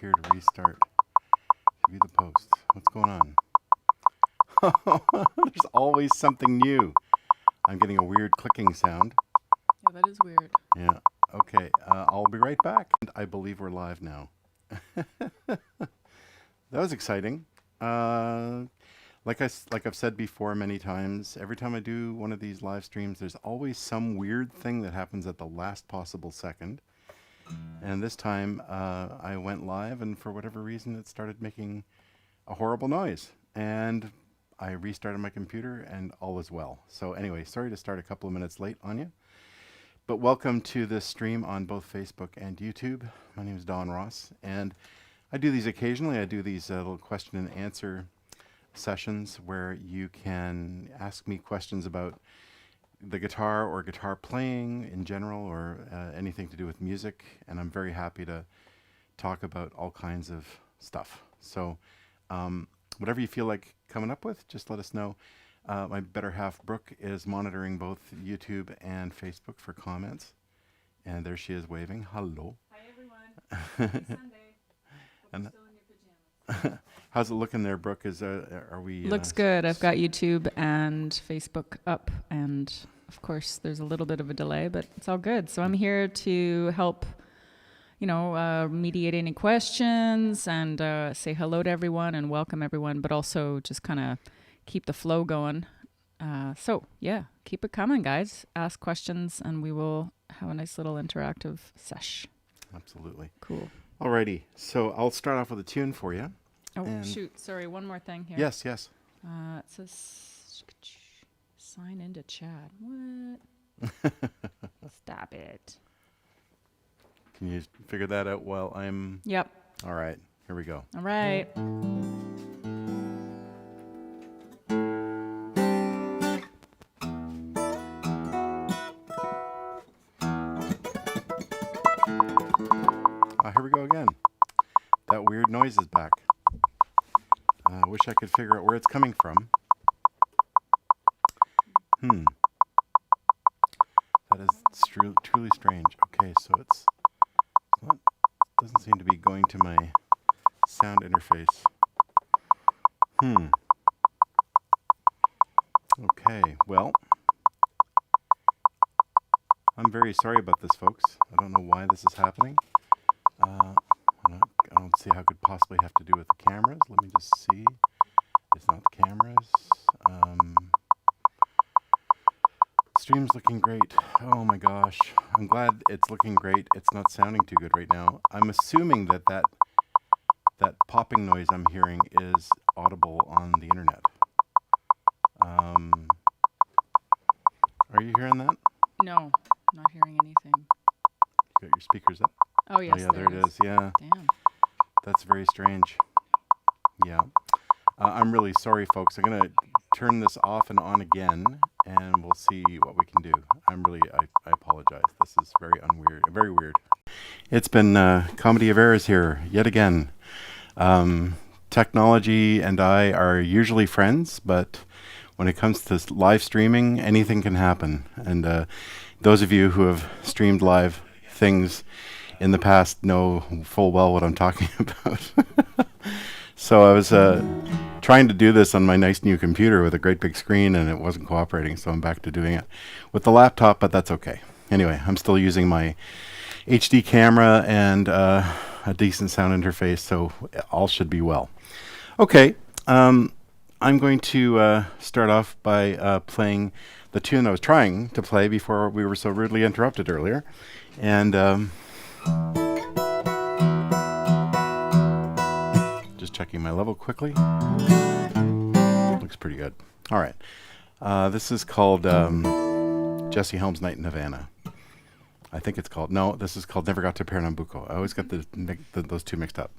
here to restart. View the posts. What's going on? There's always something new. I'm getting a weird clicking sound. Yeah, that is weird. Yeah. Okay. I'll be right back. I believe we're live now. That was exciting. Like I've said before many times, every time I do one of these live streams, there's always some weird thing that happens at the last possible second. And this time I went live, and for whatever reason, it started making a horrible noise. And I restarted my computer, and all is well. So anyway, sorry to start a couple of minutes late on you. But welcome to this stream on both Facebook and YouTube. My name is Don Ross, and I do these occasionally. I do these little question and answer sessions where you can ask me questions about the guitar or guitar playing in general, or anything to do with music, and I'm very happy to talk about all kinds of stuff. So whatever you feel like coming up with, just let us know. My better half, Brooke, is monitoring both YouTube and Facebook for comments, and there she is waving. Hello. Hi everyone. Happy Sunday. Hope you're still in your pajamas. How's it looking there, Brooke? Are we? Looks good. I've got YouTube and Facebook up, and of course there's a little bit of a delay, but it's all good. So I'm here to help, mediate any questions and say hello to everyone and welcome everyone, but also just kind of keep the flow going. So yeah, keep it coming, guys. Ask questions, and we will have a nice little interactive sesh. Absolutely. Cool. Alrighty. So I'll start off with a tune for you. Oh, shoot. Sorry, one more thing here. Yes. It says, sign into chat. What? Stop it. Can you figure that out while I'm... Yep. All right. Here we go. All right. Here we go again. That weird noise is back. I wish I could figure out where it's coming from. That is truly strange. Okay, so it's not, doesn't seem to be going to my sound interface. Okay, well, I'm very sorry about this, folks. I don't know why this is happening. I don't see how it could possibly have to do with the cameras. Let me just see. It's not the cameras. Stream's looking great. Oh my gosh. I'm glad it's looking great. It's not sounding too good right now. I'm assuming that popping noise I'm hearing is audible on the internet. Are you hearing that? No, not hearing anything. You got your speakers up? Oh, yes. Oh, yeah, there it is. Yeah. Damn. That's very strange. Yeah. I'm really sorry, folks. I'm going to turn this off and on again, and we'll see what we can do. I apologize. This is very weird. It's been comedy of errors here yet again. Technology and I are usually friends, but when it comes to live streaming, anything can happen. And those of you who have streamed live things in the past know full well what I'm talking about. So I was trying to do this on my nice new computer with a great big screen, and it wasn't cooperating, so I'm back to doing it with the laptop, but that's okay. Anyway, I'm still using my HD camera and a decent sound interface, so all should be well. Okay, I'm going to start off by playing the tune I was trying to play before we were so rudely interrupted earlier. And just checking my level quickly. Looks pretty good. All right. This is called Jesse Helms' Night in Havana. I think it's called... No, this is called Never Got to Pernambuco. I always got those two mixed up.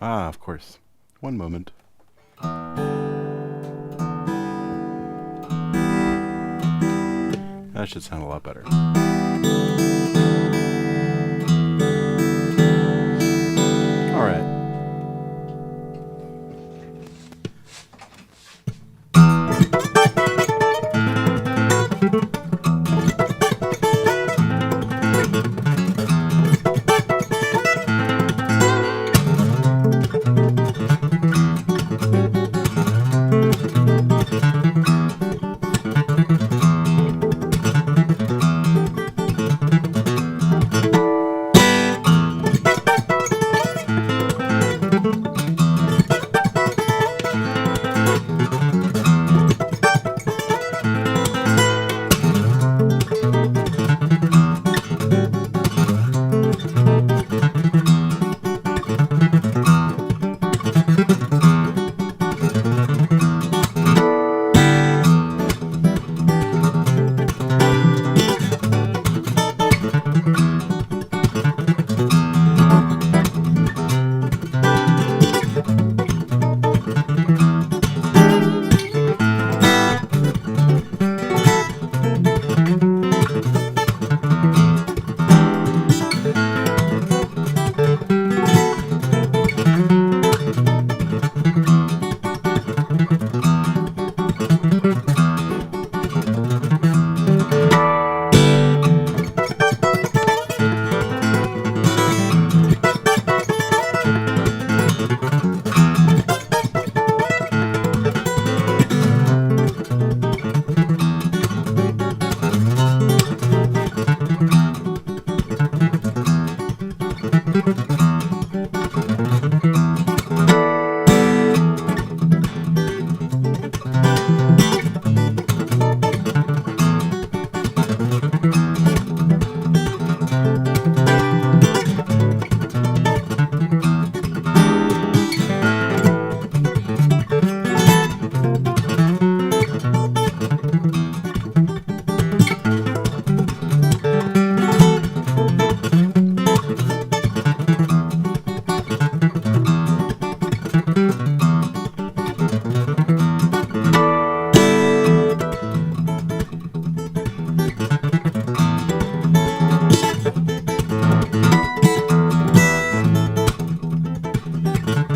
Of course. One moment. That should sound a lot better. All right.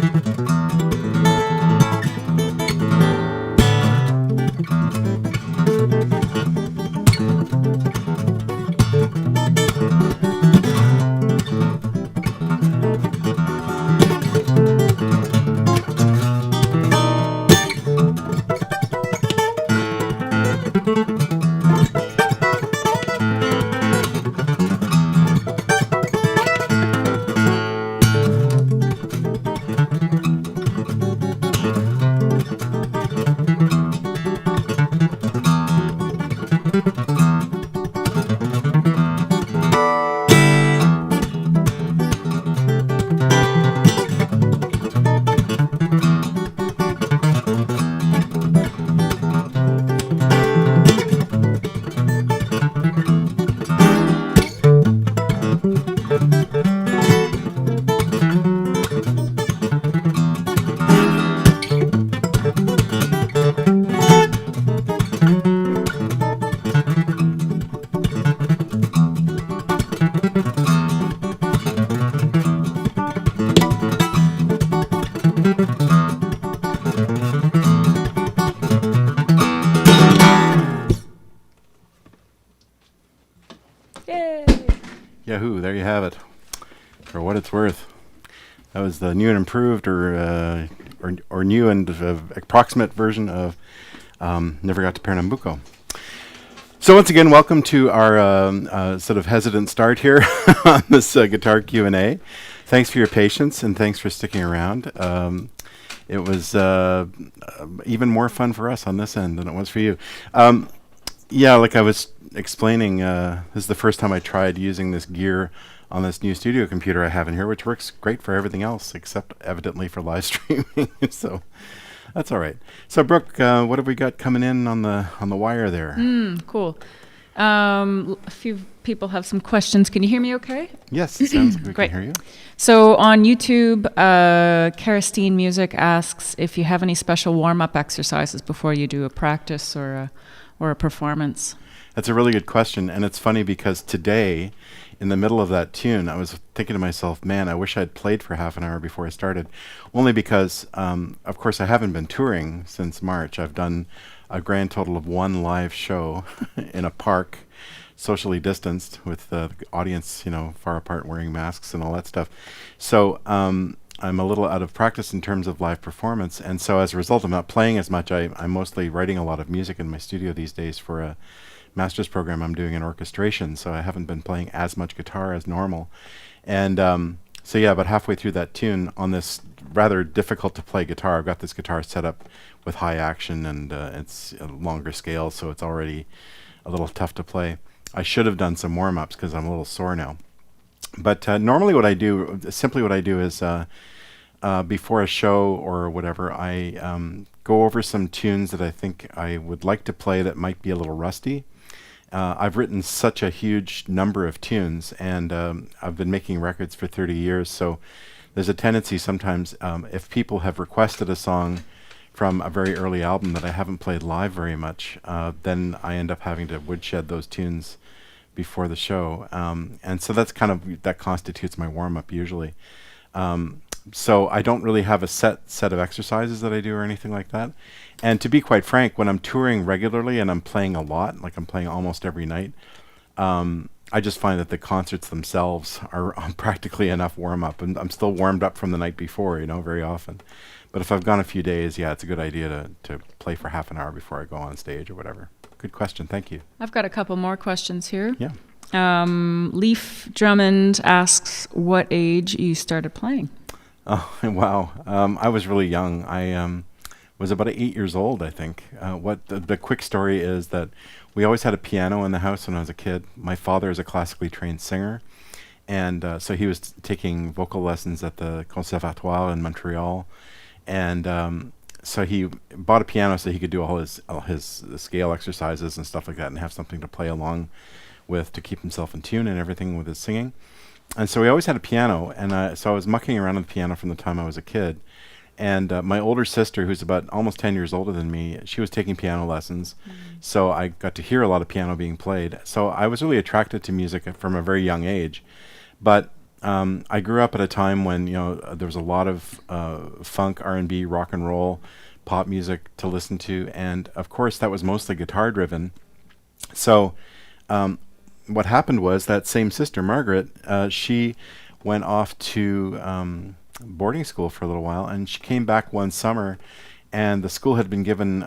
Yay! Yahoo! There you have it. For what it's worth, that was the new and improved, or new and approximate version of "Never Got to Pernambuco." So once again, welcome to our sort of hesitant start here on this guitar Q&A. Thanks for your patience and thanks for sticking around. It was even more fun for us on this end than it was for you. Yeah, like I was explaining, this is the first time I tried using this gear on this new studio computer I have in here, which works great for everything else except evidently for live streaming. So that's all right. So Brooke, what have we got coming in on the wire there? Cool. A few people have some questions. Can you hear me okay? Yes, it sounds good. We Great. can hear you. So on YouTube, Karistine Music asks if you have any special warm-up exercises before you do a practice or a performance. That's a really good question, and it's funny because today, in the middle of that tune, I was thinking to myself, man, I wish I'd played for half an hour before I started. Only because, of course, I haven't been touring since March. I've done a grand total of one live show in a park, socially distanced, with the audience, far apart, wearing masks and all that stuff. So I'm a little out of practice in terms of live performance, and so as a result, I'm not playing as much. I'm mostly writing a lot of music in my studio these days for a master's program I'm doing in orchestration, so I haven't been playing as much guitar as normal. And so yeah, about halfway through that tune on this rather difficult to play guitar, I've got this guitar set up with high action, and it's a longer scale, so it's already a little tough to play. I should have done some warm-ups because I'm a little sore now. But normally what I do is before a show or whatever, I go over some tunes that I think I would like to play that might be a little rusty. I've written such a huge number of tunes, and I've been making records for 30 years, so there's a tendency sometimes, if people have requested a song from a very early album that I haven't played live very much, then I end up having to woodshed those tunes before the show. And so that constitutes my warm-up usually. So I don't really have a set of exercises that I do or anything like that. And to be quite frank, when I'm touring regularly and I'm playing a lot, like I'm playing almost every night, I just find that the concerts themselves are practically enough warm-up. And I'm still warmed up from the night before, very often. But if I've gone a few days, yeah, it's a good idea to play for half an hour before I go on stage or whatever. Good question. Thank you. I've got a couple more questions here. Yeah. Leaf Drummond asks what age you started playing. Oh, wow. I was really young. I was about 8 years old, I think. What the quick story is that we always had a piano in the house when I was a kid. My father is a classically trained singer, and so he was taking vocal lessons at the Conservatoire in Montreal, and so he bought a piano so he could do all his scale exercises and stuff like that and have something to play along with to keep himself in tune and everything with his singing. And so we always had a piano, and so I was mucking around on the piano from the time I was a kid. And my older sister, who's about almost 10 years older than me, she was taking piano lessons. So I got to hear a lot of piano being played. So I was really attracted to music from a very young age. But I grew up at a time when, there was a lot of funk, R&B, rock and roll, pop music to listen to, and of course that was mostly guitar driven. So what happened was that same sister, Margaret, she went off to boarding school for a little while, and she came back one summer, and the school had been given,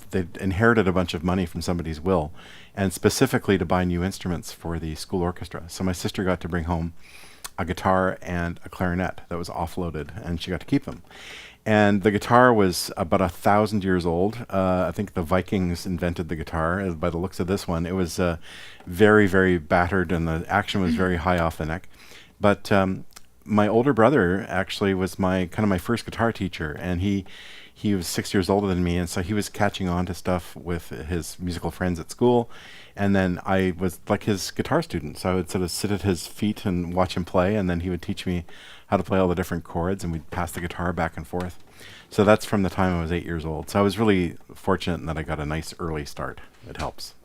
they'd inherited a bunch of money from somebody's will, and specifically to buy new instruments for the school orchestra. So my sister got to bring home a guitar and a clarinet that was offloaded, and she got to keep them. And the guitar was about 1,000 years old. I think the Vikings invented the guitar, by the looks of this one. It was very, very battered, and the action was very high off the neck. But my older brother actually was my first guitar teacher, and he was 6 years older than me, and so he was catching on to stuff with his musical friends at school. And then I was like his guitar student, so I would sort of sit at his feet and watch him play, and then he would teach me how to play all the different chords, and we'd pass the guitar back and forth. So that's from the time I was 8 years old. So I was really fortunate in that I got a nice early start. It helps.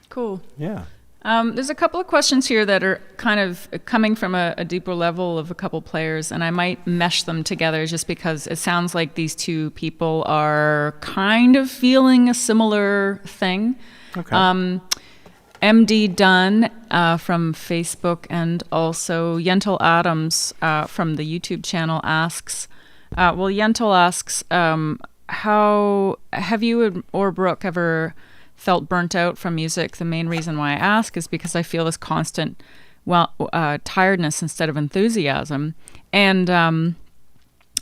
Cool. Yeah. There's a couple of questions here that are kind of coming from a deeper level of a couple players, and I might mesh them together just because it sounds like these two people are kind of feeling a similar thing. Okay. MD Dunn from Facebook, and also Yentl Adams from the YouTube channel asks, Yentl asks, how have you or Brooke ever felt burnt out from music? The main reason why I ask is because I feel this constant, tiredness instead of enthusiasm. And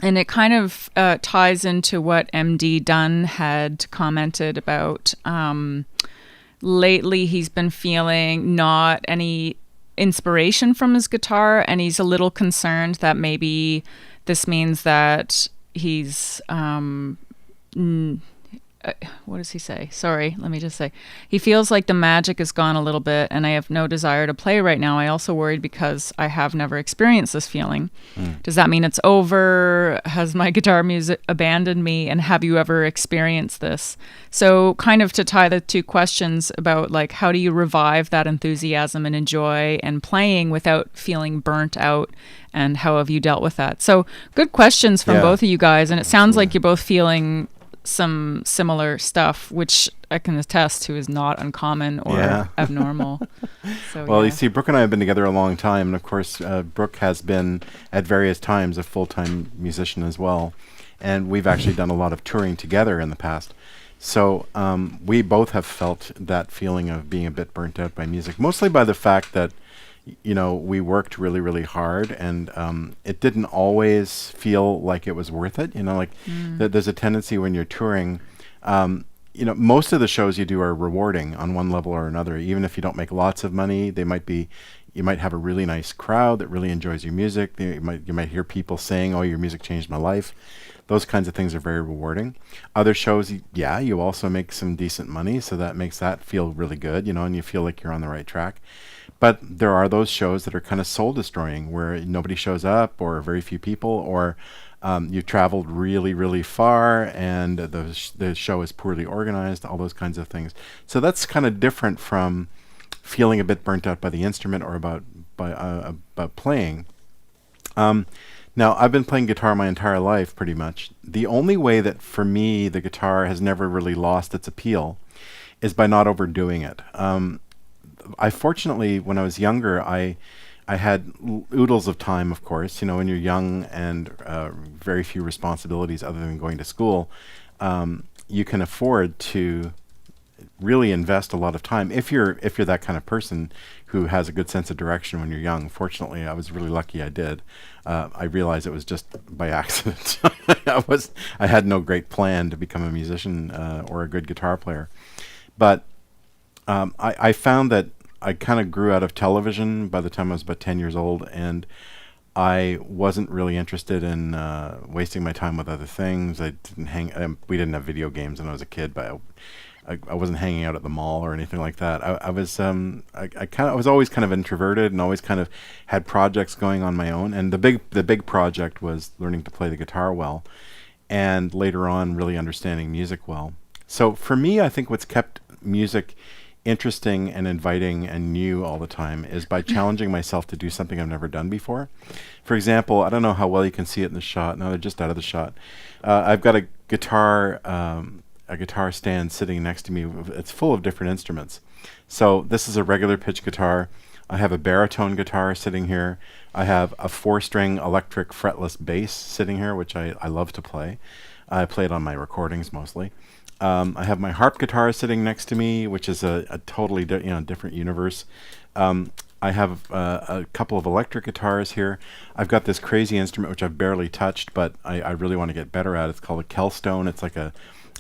it kind of ties into what MD Dunn had commented about. Lately, he's been feeling not any inspiration from his guitar, and he's a little concerned that maybe this means that he's what does he say? Sorry, let me just say. He feels like the magic is gone a little bit, and I have no desire to play right now. I also worried because I have never experienced this feeling. Does that mean it's over? Has my guitar music abandoned me? And have you ever experienced this? So kind of to tie the two questions about like, how do you revive that enthusiasm and enjoy and playing without feeling burnt out? And how have you dealt with that? So good questions from both of you guys. And it sounds like you're both feeling some similar stuff, which I can attest to is not uncommon or abnormal. So, well, you see, Brooke and I have been together a long time, and of course, Brooke has been at various times a full-time musician as well, and we've actually done a lot of touring together in the past. So we both have felt that feeling of being a bit burnt out by music, mostly by the fact that we worked really, really hard, and it didn't always feel like it was worth it. There's a tendency when you're touring, most of the shows you do are rewarding on one level or another. Even if you don't make lots of money, you might have a really nice crowd that really enjoys your music. You might hear people saying, "Oh, your music changed my life." Those kinds of things are very rewarding. Other shows, you also make some decent money, so that makes that feel really good, and you feel like you're on the right track. But there are those shows that are kind of soul destroying, where nobody shows up, or very few people, or you've traveled really, really far, and the show is poorly organized, all those kinds of things. So that's kind of different from feeling a bit burnt out by the instrument or about playing. Now, I've been playing guitar my entire life, pretty much. The only way that, for me, the guitar has never really lost its appeal is by not overdoing it. I fortunately, when I was younger, I had oodles of time, of course. When you're young and very few responsibilities other than going to school, you can afford to really invest a lot of time if you're that kind of person who has a good sense of direction when you're young. Fortunately, I was really lucky I did. I realized it was just by accident. I had no great plan to become a musician or a good guitar player. But I found that I kind of grew out of television by the time I was about 10 years old, and I wasn't really interested in wasting my time with other things. I didn't we didn't have video games when I was a kid, but I wasn't hanging out at the mall or anything like that. I was always kind of introverted, and always kind of had projects going on my own. And the big project was learning to play the guitar well, and later on really understanding music well. So for me, I think what's kept music interesting and inviting and new all the time is by challenging myself to do something I've never done before. For example, I don't know how well you can see it in the shot. No, they're just out of the shot. I've got a guitar stand sitting next to me. It's full of different instruments. So this is a regular pitch guitar. I have a baritone guitar sitting here. I have a 4-string electric fretless bass sitting here, which I love to play. I play it on my recordings mostly. I have my harp guitar sitting next to me, which is a totally different universe. I have a couple of electric guitars here. I've got this crazy instrument which I've barely touched, but I really want to get better at. It's called a Kelstone. It's like a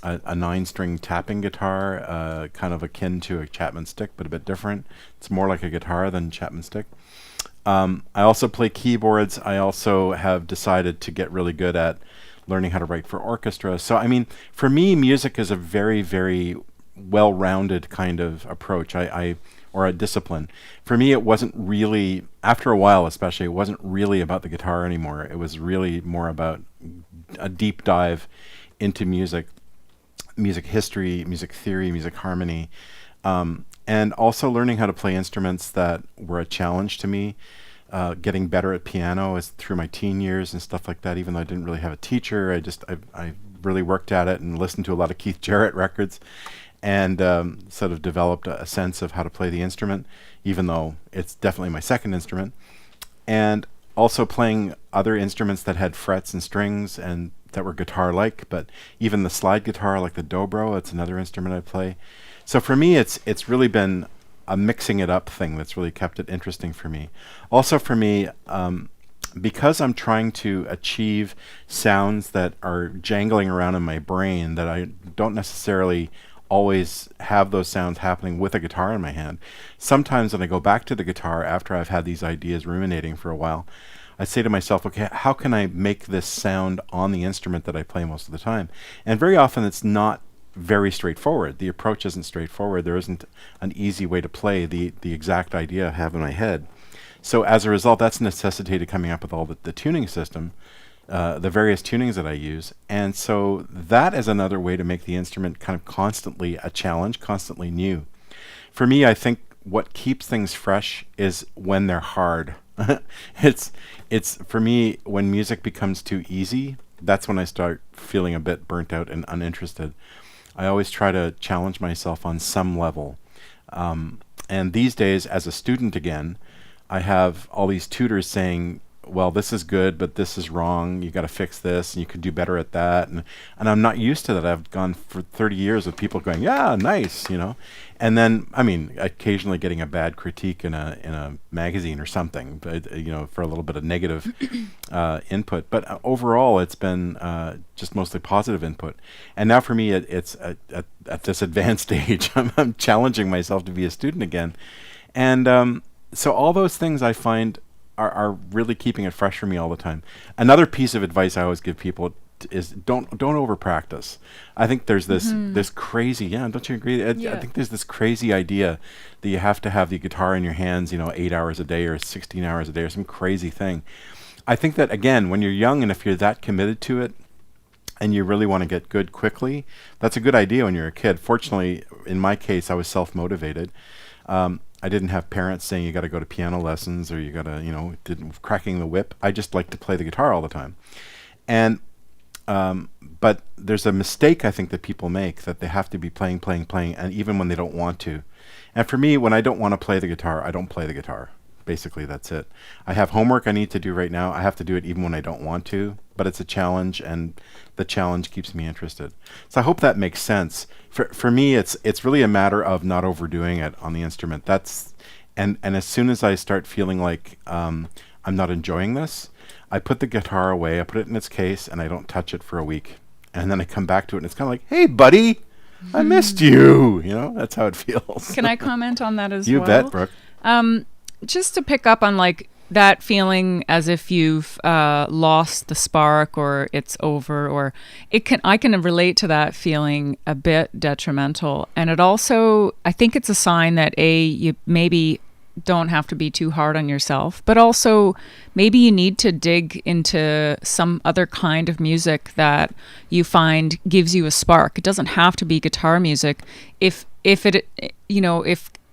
9-string tapping guitar, kind of akin to a Chapman stick, but a bit different. It's more like a guitar than Chapman stick. I also play keyboards. I also have decided to get really good at learning how to write for orchestra. So, I mean, for me, music is a very, very well-rounded kind of approach, or a discipline. For me, it wasn't really, after a while especially, it wasn't really about the guitar anymore. It was really more about a deep dive into music history, music theory, music harmony, and also learning how to play instruments that were a challenge to me. Getting better at piano is through my teen years and stuff like that. Even though I didn't really have a teacher, I really worked at it and listened to a lot of Keith Jarrett records, and sort of developed a sense of how to play the instrument, even though it's definitely my second instrument. And also playing other instruments that had frets and strings and that were guitar-like, but even the slide guitar, like the dobro, it's another instrument I play. So for me, it's really been a mixing it up thing that's really kept it interesting for me. Also for me, because I'm trying to achieve sounds that are jangling around in my brain, that I don't necessarily always have those sounds happening with a guitar in my hand. Sometimes when I go back to the guitar after I've had these ideas ruminating for a while, I say to myself, okay, how can I make this sound on the instrument that I play most of the time? And very often it's not very straightforward. The approach isn't straightforward. There isn't an easy way to play the exact idea I have in my head. So as a result, that's necessitated coming up with all the tuning system, the various tunings that I use. And so that is another way to make the instrument kind of constantly a challenge, constantly new. For me, I think what keeps things fresh is when they're hard. It's for me, when music becomes too easy, that's when I start feeling a bit burnt out and uninterested. I always try to challenge myself on some level. And these days, as a student again, I have all these tutors saying, well, this is good, but this is wrong. You got to fix this, and you could do better at that. And I'm not used to that. I've gone for 30 years with people going, yeah, nice, And then, I mean, occasionally getting a bad critique in a magazine or something, but, for a little bit of negative input. But overall, it's been just mostly positive input. And now for me, it's at this advanced age, I'm challenging myself to be a student again. And so all those things I find are really keeping it fresh for me all the time. Another piece of advice I always give people is don't over practice. I think there's this crazy, don't you agree? I think there's this crazy idea that you have to have the guitar in your hands, 8 hours a day or 16 hours a day or some crazy thing. I think that, again, when you're young and if you're that committed to it and you really want to get good quickly, that's a good idea when you're a kid. Fortunately, in my case, I was self-motivated. I didn't have parents saying you got to go to piano lessons or you got to, cracking the whip. I just like to play the guitar all the time. And but there's a mistake I think that people make, that they have to be playing, and even when they don't want to. And for me, when I don't want to play the guitar, I don't play the guitar. Basically, that's it. I have homework I need to do right now. I have to do it even when I don't want to, but it's a challenge, and the challenge keeps me interested. So I hope that makes sense. For me, it's really a matter of not overdoing it on the instrument. And as soon as I start feeling like I'm not enjoying this, I put the guitar away, I put it in its case, and I don't touch it for a week. And then I come back to it, and it's kind of like, hey, buddy, I missed you. That's how it feels. Can I comment on that as well? You bet, Brooke. Just to pick up on that feeling as if you've lost the spark or it's over, or I can relate to that feeling a bit detrimental. And it also, I think it's a sign that you maybe don't have to be too hard on yourself. But also, maybe you need to dig into some other kind of music that you find gives you a spark. It doesn't have to be guitar music. If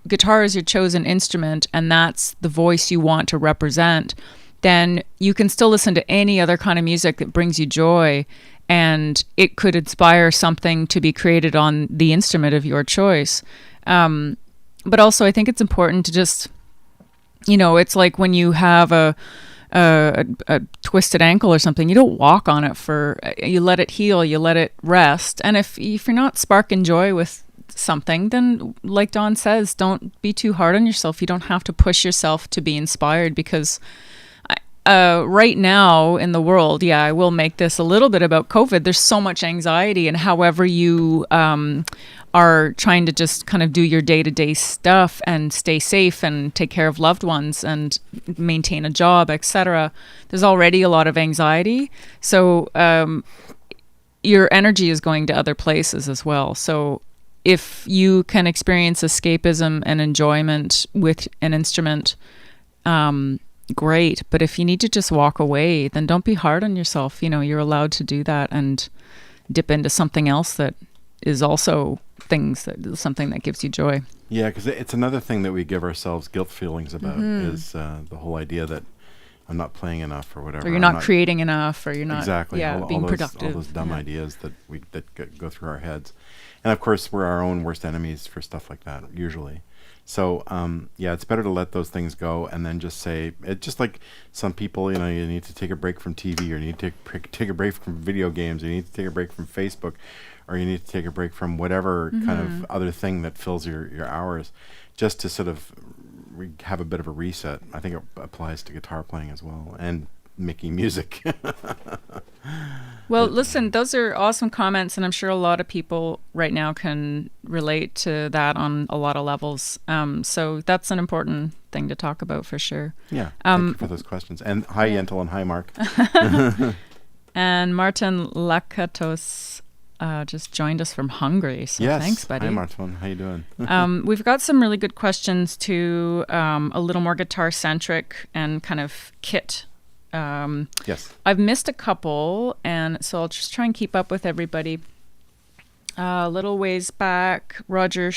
guitar is your chosen instrument and that's the voice you want to represent, then you can still listen to any other kind of music that brings you joy, and it could inspire something to be created on the instrument of your choice. But also, I think it's important to just, it's like when you have a twisted ankle or something, you don't walk on it you let it heal, you let it rest. And if you're not sparking joy with something, then like Dawn says, don't be too hard on yourself. You don't have to push yourself to be inspired, because right now in the world, I will make this a little bit about COVID. There's so much anxiety, and however you are trying to just kind of do your day-to-day stuff and stay safe and take care of loved ones and maintain a job, etc., there's already a lot of anxiety. So your energy is going to other places as well. So if you can experience escapism and enjoyment with an instrument, great. But if you need to just walk away, then don't be hard on yourself. You're allowed to do that and dip into something else that is also something that gives you joy. Yeah, because it's another thing that we give ourselves guilt feelings about, is the whole idea that I'm not playing enough or whatever. Or you're not creating enough, or you're not being productive. All those dumb ideas that go through our heads. And of course, we're our own worst enemies for stuff like that, usually. So, it's better to let those things go and then just say, it's just like some people, you need to take a break from TV, or you need to take a break from video games, or you need to take a break from Facebook, or you need to take a break from whatever kind of other thing that fills your hours, just to sort of have a bit of a reset. I think it applies to guitar playing as well, and making music. Well, listen, those are awesome comments, and I'm sure a lot of people right now can relate to that on a lot of levels. So that's an important thing to talk about for sure. Yeah, thank you for those questions. And hi, Yentel, and hi, Mark. And Martin Lakatos just joined us from Hungary. So yes. Thanks, buddy. Hi, Martin. How you doing? We've got some really good questions too, a little more guitar-centric and kind of kit. Yes. I've missed a couple, and so I'll just try and keep up with everybody. A little ways back, Nick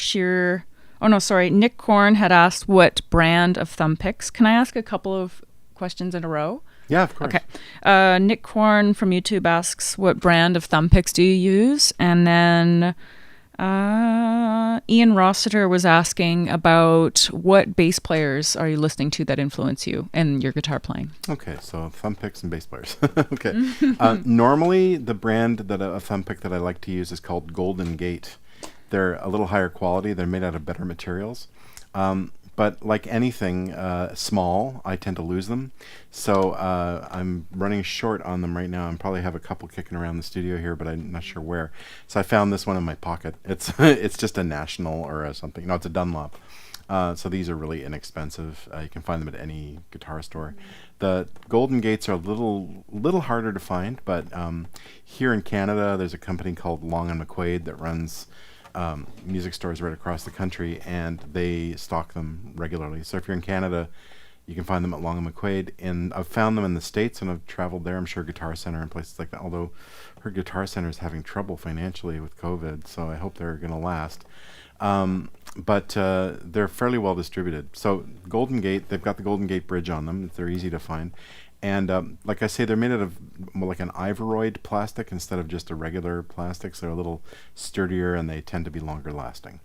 Korn had asked what brand of thumb picks. Can I ask a couple of questions in a row? Yeah, of course. Okay. Nick Korn from YouTube asks, what brand of thumb picks do you use? And then Ian Rossiter was asking about what bass players are you listening to that influence you in your guitar playing? Okay, so thumb picks and bass players. Okay. Normally, the brand that a thumb pick that I like to use is called Golden Gate. They're a little higher quality. They're made out of better materials. But like anything small, I tend to lose them. So I'm running short on them right now. I probably have a couple kicking around the studio here, but I'm not sure where. So I found this one in my pocket. It's it's just a National or something. No, it's a Dunlop. So these are really inexpensive. You can find them at any guitar store. The Golden Gates are a little harder to find, but here in Canada, there's a company called Long and McQuaid that runs music stores right across the country, and they stock them regularly. So if you're in Canada, you can find them at Long and McQuaid. And I've found them in the States, and I've traveled there. I'm sure Guitar Center and places like that, although her Guitar Center is having trouble financially with COVID, so I hope they're going to last. But they're fairly well distributed. So Golden Gate, they've got the Golden Gate bridge on them. They're easy to find. And like I say, they're made out of more like an Ivoroid plastic instead of just a regular plastic. So they're a little sturdier, and they tend to be longer lasting.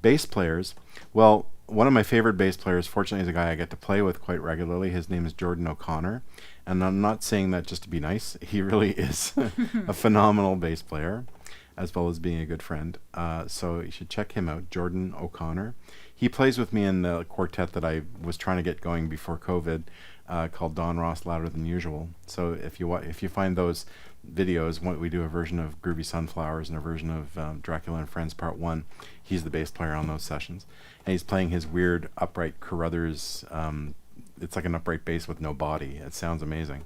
Bass players, well, one of my favorite bass players, fortunately, is a guy I get to play with quite regularly. His name is Jordan O'Connor. And I'm not saying that just to be nice. He really is a phenomenal bass player, as well as being a good friend. So you should check him out, Jordan O'Connor. He plays with me in the quartet that I was trying to get going before COVID, called Don Ross Louder Than Usual. So if you find those videos, we do a version of Groovy Sunflowers and a version of Dracula and Friends Part 1. He's the bass player on those sessions. And he's playing his weird upright Carruthers. It's like an upright bass with no body. It sounds amazing.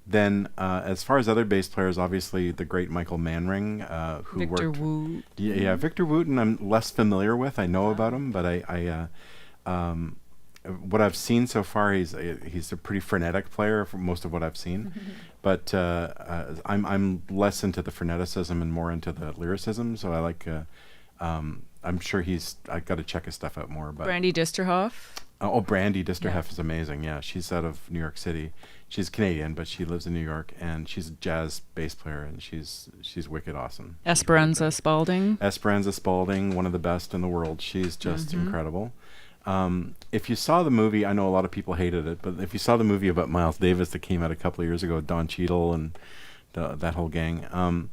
Then, as far as other bass players, obviously the great Michael Manring, who Victor worked. Wu. Yeah, Victor Wooten, I'm less familiar with. I know about him, but um, what I've seen so far, he's a pretty frenetic player for most of what I've seen. But I'm less into the freneticism and more into the lyricism. So I like. I'm sure I got to check his stuff out more. But Brandy Disterhoff. Brandy Disterhoff is amazing. Yeah, she's out of New York City. She's Canadian, but she lives in New York, and she's a jazz bass player, and she's wicked awesome. Esperanza Spalding. Esperanza Spalding, one of the best in the world. She's just incredible. If you saw the movie, I know a lot of people hated it, but if you saw the movie about Miles Davis that came out a couple of years ago, Don Cheadle and that whole gang,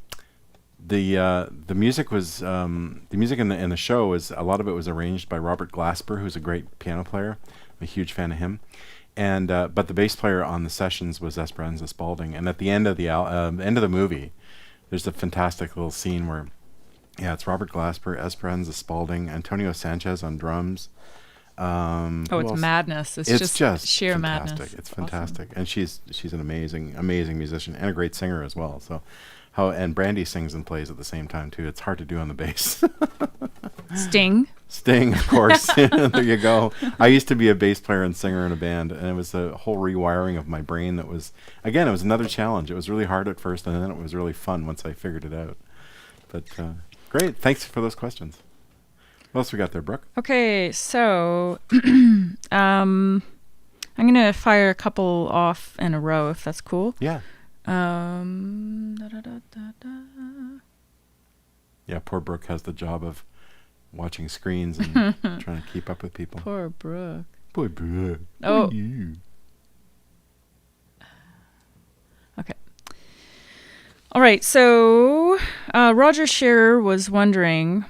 the music was the music in the show was a lot of it was arranged by Robert Glasper, who's a great piano player. I'm a huge fan of him. And but the bass player on the sessions was Esperanza Spalding. And at the end of the end of the movie, there's a fantastic little scene where, it's Robert Glasper, Esperanza Spalding, Antonio Sanchez on drums. It's madness. It's just sheer fantastic. madness. It's fantastic, and she's an amazing musician and a great singer as well. So, and Brandy sings and plays at the same time too. It's hard to do on the bass. Sting, of course. There you go. I used to be a bass player and singer in a band, and it was a whole rewiring of my brain that was, again, it was another challenge. It was really hard at first, and then it was really fun once I figured it out. But great. Thanks for those questions. What else we got there, Brooke? Okay, so I'm going to fire a couple off in a row, if that's cool. Yeah. Da. Yeah, poor Brooke has the job of watching screens and trying to keep up with people. Poor Brooke. Poor Brooke. Oh. Poor you. Okay. All right, so Roger Shearer was wondering...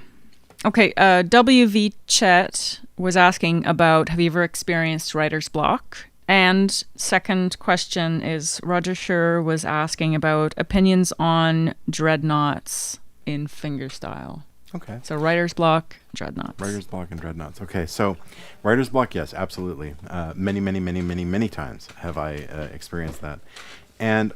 Okay, WV Chet was asking about, have you ever experienced writer's block? And second question is, Roger Shearer was asking about opinions on dreadnoughts in fingerstyle. Okay. So writer's block, dreadnoughts. Writer's block and dreadnoughts. Okay, so writer's block, yes, absolutely. Many times have I experienced that. And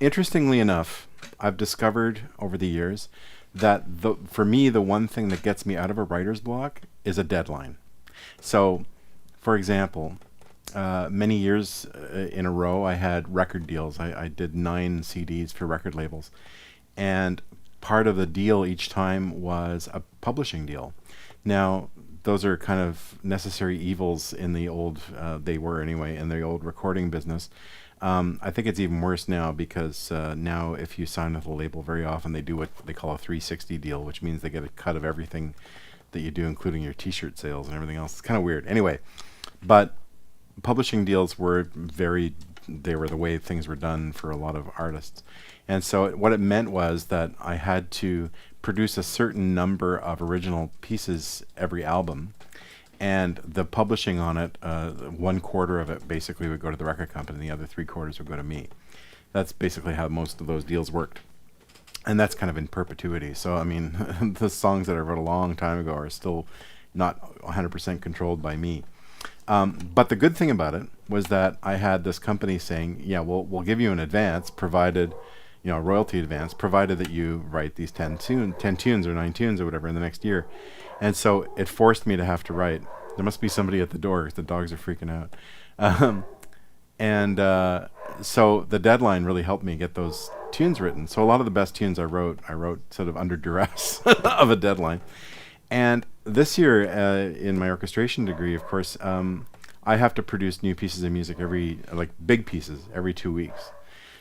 interestingly enough, I've discovered over the years that for me, the one thing that gets me out of a writer's block is a deadline. So, for example, many years in a row, I had record deals. I did 9 CDs for record labels. And part of the deal each time was a publishing deal. Now, those are kind of necessary evils in the old, they were anyway, in the old recording business. I think it's even worse now because now if you sign with a label, very often they do what they call a 360 deal, which means they get a cut of everything that you do, including your t-shirt sales and everything else. It's kind of weird. Anyway, but publishing deals were they were the way things were done for a lot of artists. And so what it meant was that I had to produce a certain number of original pieces every album. And the publishing on it, 1/4 of it basically would go to the record company, the other 3/4 would go to me. That's basically how most of those deals worked. And that's kind of in perpetuity. So, I mean, the songs that I wrote a long time ago are still not 100% controlled by me. But the good thing about it was that I had this company saying, yeah, we'll give you an advance, provided, royalty advance, provided that you write these 10 tunes or 9 tunes or whatever in the next year. And so it forced me to have to write. There must be somebody at the door because the dogs are freaking out. So the deadline really helped me get those tunes written. So a lot of the best tunes I wrote sort of under duress of a deadline. And this year, in my orchestration degree, of course, I have to produce new pieces of music big pieces, every 2 weeks.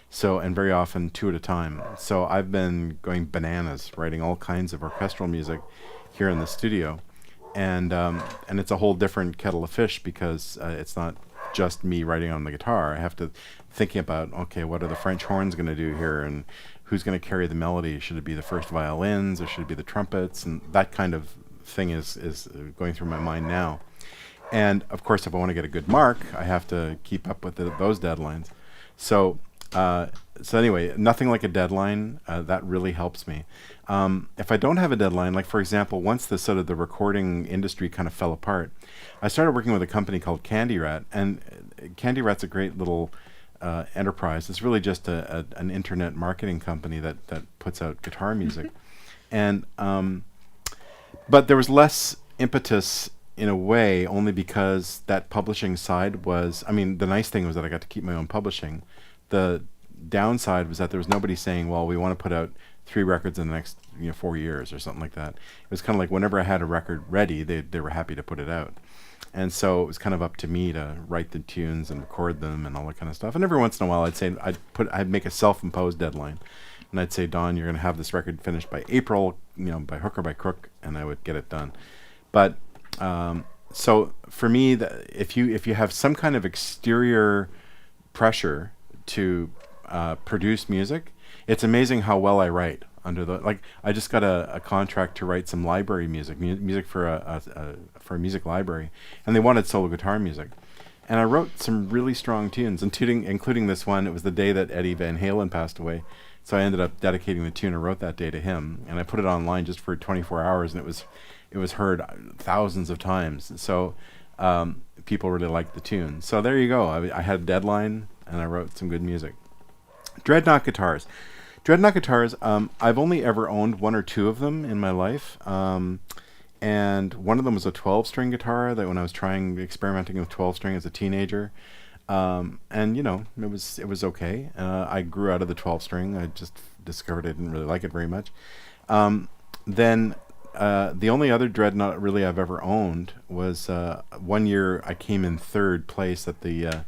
So, and very often 2 at a time. So I've been going bananas, writing all kinds of orchestral music here in the studio. And it's a whole different kettle of fish because it's not just me writing on the guitar. I have to thinking about, okay, what are the French horns going to do here, and who's going to carry the melody? Should it be the first violins, or should it be the trumpets? And that kind of thing is going through my mind now. And of course, if I want to get a good mark, I have to keep up with those deadlines. So anyway, nothing like a deadline. That really helps me. If I don't have a deadline, like for example, once the sort of the recording industry kind of fell apart, I started working with a company called Candy Rat, and Candy Rat's a great little enterprise. It's really just an internet marketing company that puts out guitar music. And but there was less impetus in a way, only because that publishing side was, I mean, the nice thing was that I got to keep my own publishing. The downside was that there was nobody saying, well, we want to put out 3 records in the next 4 years or something like that. It was kind of like whenever I had a record ready, they were happy to put it out. And so it was kind of up to me to write the tunes and record them and all that kind of stuff. And every once in a while I'd make a self-imposed deadline. And I'd say, Don, you're going to have this record finished by April, by hook or by crook, and I would get it done. But so for me, if you have some kind of exterior pressure to produce music, it's amazing how well I write. I just got a contract to write some library music for a music library, and they wanted solo guitar music, and I wrote some really strong tunes, including this one. It was the day that Eddie Van Halen passed away, so I ended up dedicating the tune I wrote that day to him, and I put it online just for 24 hours, and it was heard thousands of times. So people really liked the tune. So there you go. I had a deadline, and I wrote some good music. Dreadnought guitars. I've only ever owned 1 or 2 of them in my life. And one of them was a 12-string guitar that when I was experimenting with 12-string as a teenager. And it was okay. I grew out of the 12-string. I just discovered I didn't really like it very much. Then the only other dreadnought really I've ever owned was one year I came in 3rd place at the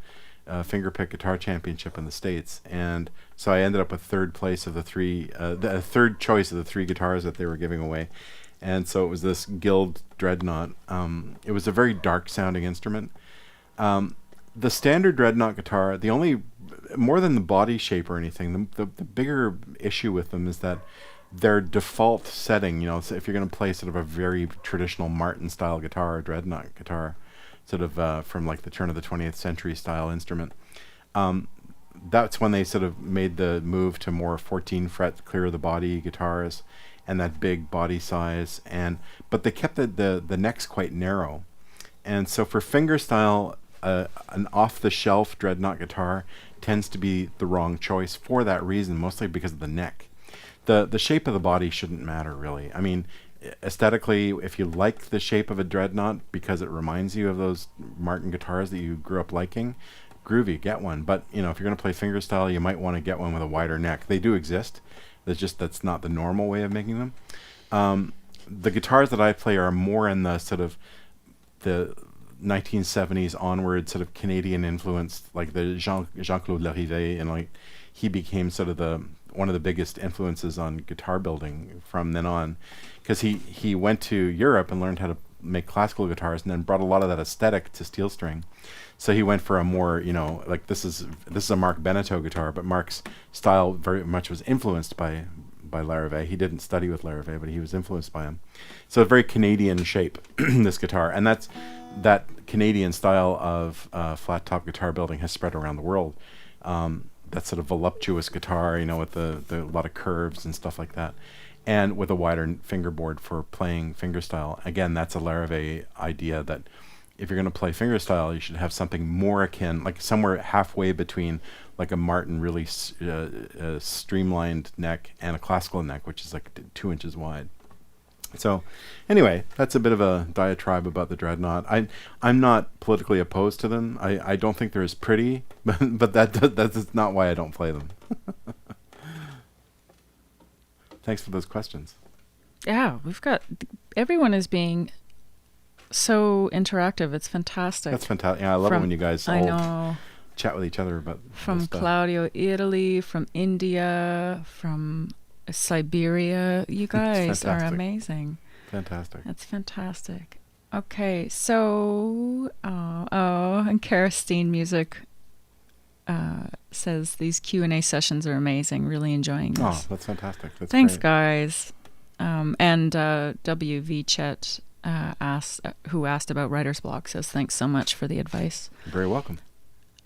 Fingerpick Guitar Championship in the States, and so I ended up with 3rd place of the 3, the 3rd choice of the 3 guitars that they were giving away, and so it was this Guild Dreadnought. It was a very dark sounding instrument. The standard Dreadnought guitar, the only, more than the body shape or anything, the bigger issue with them is that their default setting, so if you're going to play sort of a very traditional Martin style guitar, Dreadnought guitar, sort of from like the turn of the 20th century style instrument, that's when they sort of made the move to more 14 fret clear of the body guitars and that big body size, but they kept the necks quite narrow. And so for fingerstyle, an off-the-shelf Dreadnought guitar tends to be the wrong choice for that reason, mostly because of the neck. The shape of the body shouldn't matter, really. I mean, aesthetically, if you like the shape of a Dreadnought because it reminds you of those Martin guitars that you grew up liking, groovy, get one. But if you're going to play fingerstyle, you might want to get one with a wider neck. They do exist. That's not the normal way of making them. The guitars that I play are more in the sort of the 1970s onward sort of Canadian influenced, like the Jean-Claude Larrivée, and like he became sort of one of the biggest influences on guitar building from then on, because he went to Europe and learned how to make classical guitars and then brought a lot of that aesthetic to steel string. So he went for a more, like this is a Mark Beneteau guitar, but Mark's style very much was influenced by Larrivée. He didn't study with Larrivée, but he was influenced by him. So a very Canadian shape, this guitar, and that Canadian style of flat top guitar building has spread around the world. That sort of voluptuous guitar, with the lot of curves and stuff like that, and with a wider fingerboard for playing fingerstyle. Again, that's a Larrivée idea that if you're going to play fingerstyle, you should have something more akin, like somewhere halfway between like a Martin really streamlined neck and a classical neck, which is like 2 inches wide. So anyway, that's a bit of a diatribe about the Dreadnought. I'm not politically opposed to them. I don't think they're as pretty, but that's not why I don't play them. Thanks for those questions. Yeah, everyone is being so interactive. It's fantastic. That's fantastic. Yeah, I love it when you guys all chat with each other about from stuff. Claudio, Italy, from India, from Siberia. You guys are amazing. Fantastic. That's fantastic. Okay, so and Karastine Music says these Q&A sessions are amazing. Really enjoying this. Oh, that's fantastic. Thanks, great. guys. And WV Chet who asked about writer's block, says thanks so much for the advice. You're very welcome.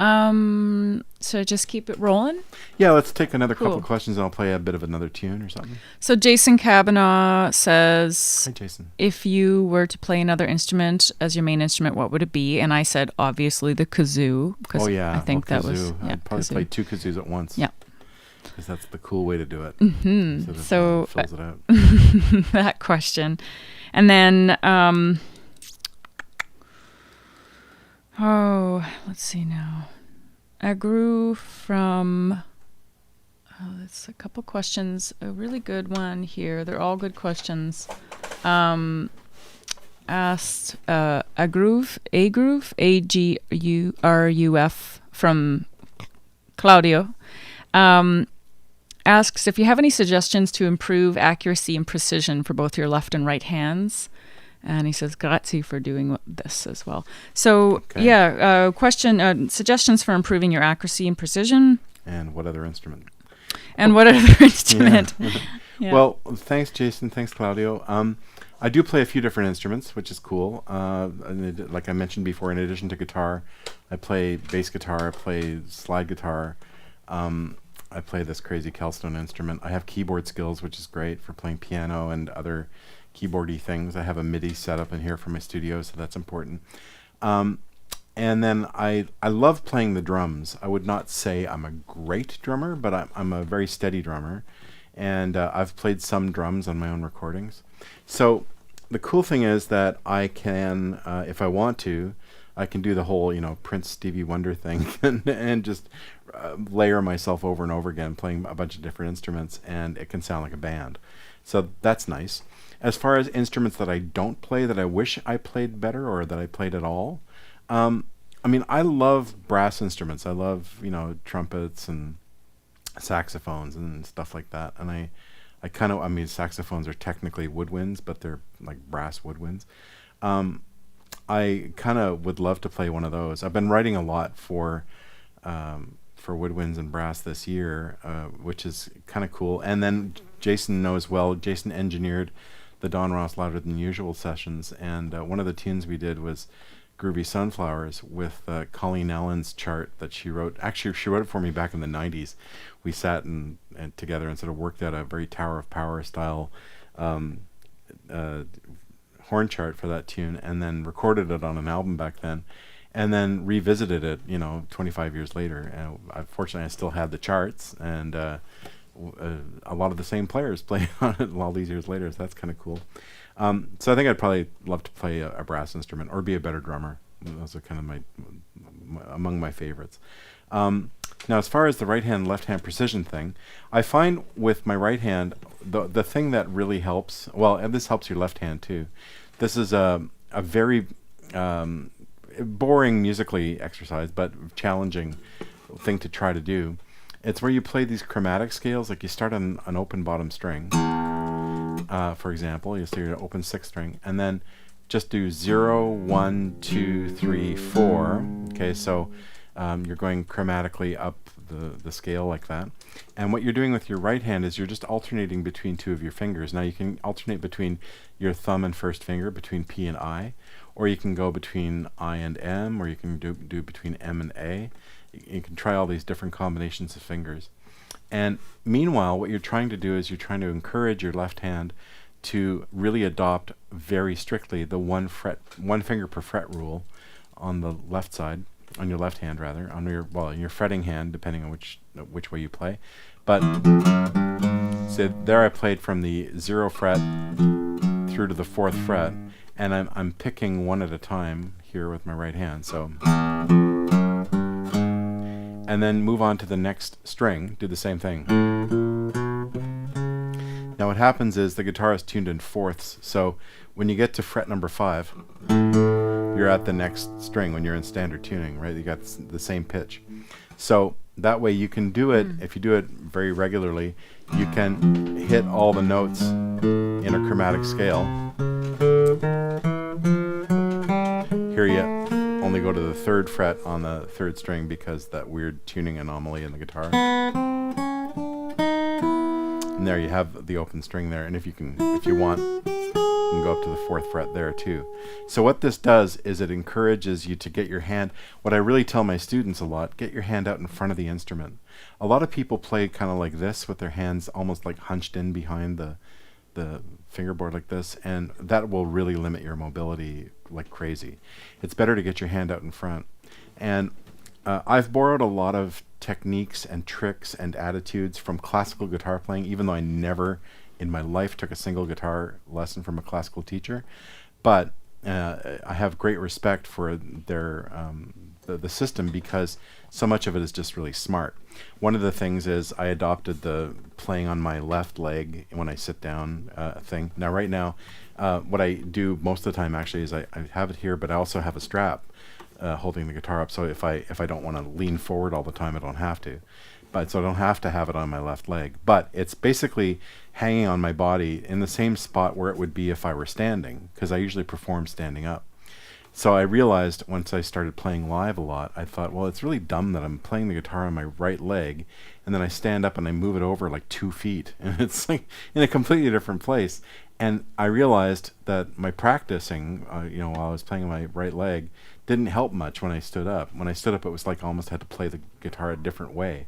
So just keep it rolling. Yeah, let's take another couple Cool. questions and I'll play a bit of another tune or something. So Jason Kavanaugh says, Hi, Jason. if you were to play another instrument as your main instrument, what would it be? And I said, obviously, the kazoo. Oh, yeah. I think well, that was... kazoo. Yeah, I'd probably kazoo. play 2 kazoos at once. Yeah. Because that's the cool way to do it. Mm-hmm. So fills it out. that question. And then, let's see now. I grew from... Oh, that's a couple questions. A really good one here. They're all good questions. Asked Agroof, Agruf from Claudio. Asks if you have any suggestions to improve accuracy and precision for both your left and right hands. And he says, grazie for doing this as well. So, Okay. yeah, suggestions for improving your accuracy and precision. And what other instrument? And what other instrument? Yeah. Well, thanks, Jason. Thanks, Claudio. I do play a few different instruments, which is cool. Like I mentioned before, in addition to guitar, I play bass guitar, I play slide guitar. I play this crazy Kelstone instrument. I have keyboard skills, which is great for playing piano and other keyboardy things. I have a MIDI set up in here for my studio, so that's important. And then I love playing the drums. I would not say I'm a great drummer, but I'm a very steady drummer. And I've played some drums on my own recordings. So the cool thing is that I can, if I want to, I can do the whole, Prince Stevie Wonder thing and just layer myself over and over again, playing a bunch of different instruments, and it can sound like a band. So that's nice. As far as instruments that I don't play that I wish I played better or that I played at all, I love brass instruments. I love, trumpets and saxophones and stuff like that. And I saxophones are technically woodwinds, but they're like brass woodwinds. I kind of would love to play one of those. I've been writing a lot for woodwinds and brass this year, which is kind of cool. And then Jason knows well. Jason engineered the Don Ross Louder Than Usual sessions, and one of the tunes we did was Groovy Sunflowers with Colleen Allen's chart that she wrote. Actually, she wrote it for me back in the 90s. We sat and together and sort of worked out a very Tower of Power style horn chart for that tune, and then recorded it on an album back then, and then revisited it, 25 years later. And fortunately, I still had the charts, and a lot of the same players play on it all these years later, so that's kind of cool. So I think I'd probably love to play a brass instrument or be a better drummer. Those are kind of my among my favorites. Now, as far as the right hand, left hand precision thing, I find with my right hand, the thing that really helps, well, and this helps your left hand too. This is a very boring musically exercise, but challenging thing to try to do. It's where you play these chromatic scales, like you start on an open bottom string, for example, you start your open 6th string, and then just do 0, 1, 2, 3, 4. Okay, so you're going chromatically up the scale like that. And what you're doing with your right hand is you're just alternating between 2 of your fingers. Now you can alternate between your thumb and first finger, between P and I, or you can go between I and M, or you can do between M and A. You can try all these different combinations of fingers. And meanwhile, what you're trying to do is you're trying to encourage your left hand to really adopt very strictly the one finger per fret rule on the left side, on your left hand rather, on your fretting hand, depending on which way you play. But so there I played from the 0 fret through to the 4th fret, and I'm picking one at a time here with my right hand. So, and then move on to the next string, do the same thing. Now what happens is the guitar is tuned in fourths, so when you get to fret number 5, you're at the next string when you're in standard tuning, right? You got the same pitch. So that way you can do it, if you do it very regularly, you can hit all the notes in a chromatic scale. Here you only go to the 3rd fret on the 3rd string because that weird tuning anomaly in the guitar. And there you have the open string there. And if you want, can go up to the 4th fret there too. So what this does is it encourages you to get your hand, what I really tell my students a lot, get your hand out in front of the instrument. A lot of people play kind of like this with their hands almost like hunched in behind the fingerboard like this, and that will really limit your mobility like crazy. It's better to get your hand out in front. And I've borrowed a lot of techniques and tricks and attitudes from classical guitar playing, even though I never in my life took a single guitar lesson from a classical teacher. But I have great respect for their the system, because so much of it is just really smart. One of the things is I adopted the playing on my left leg when I sit down thing. Now right now, what I do most of the time actually is I have it here, but I also have a strap holding the guitar up, so if I don't want to lean forward all the time, I don't have to. But so I don't have to have it on my left leg. But it's basically hanging on my body in the same spot where it would be if I were standing, because I usually perform standing up. So I realized once I started playing live a lot, I thought, well, it's really dumb that I'm playing the guitar on my right leg, and then I stand up and I move it over like 2 feet, and it's like in a completely different place. And I realized that my practicing, while I was playing on my right leg, didn't help much when I stood up. When I stood up, it was like I almost had to play the guitar a different way.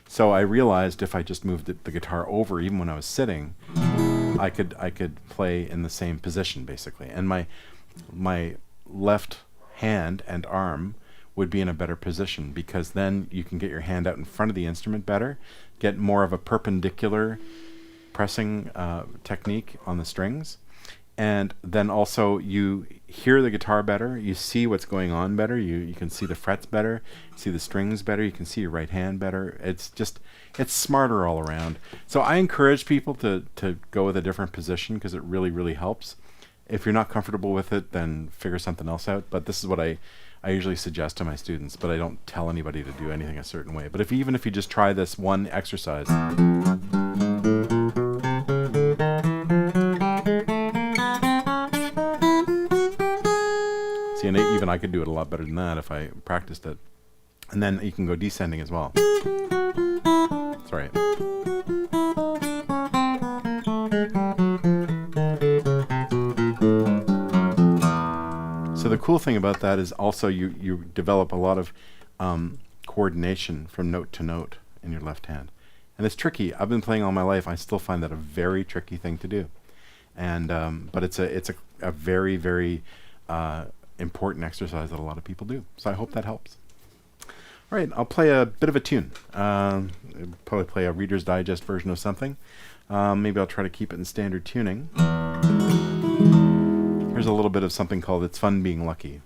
So I realized if I just moved the guitar over, even when I was sitting, I could play in the same position basically, and my left hand and arm would be in a better position, because then you can get your hand out in front of the instrument better, get more of a perpendicular pressing technique on the strings, and then also you hear the guitar better, you see what's going on better, you can see the frets better, see the strings better, you can see your right hand better. It's smarter all around. So I encourage people to go with a different position, because it really, really helps. If you're not comfortable with it, then figure something else out. But this is what I usually suggest to my students, but I don't tell anybody to do anything a certain way. But even if you just try this one exercise. See, and even I could do it a lot better than that if I practiced it. And then you can go descending as well. That's right. So the cool thing about that is also you develop a lot of coordination from note to note in your left hand. And it's tricky. I've been playing all my life. I still find that a very tricky thing to do. And but it's a very, very important exercise that a lot of people do. So I hope that helps. All right, I'll play a bit of a tune. Probably play a Reader's Digest version of something. Maybe I'll try to keep it in standard tuning. Here's a little bit of something called It's Fun Being Lucky.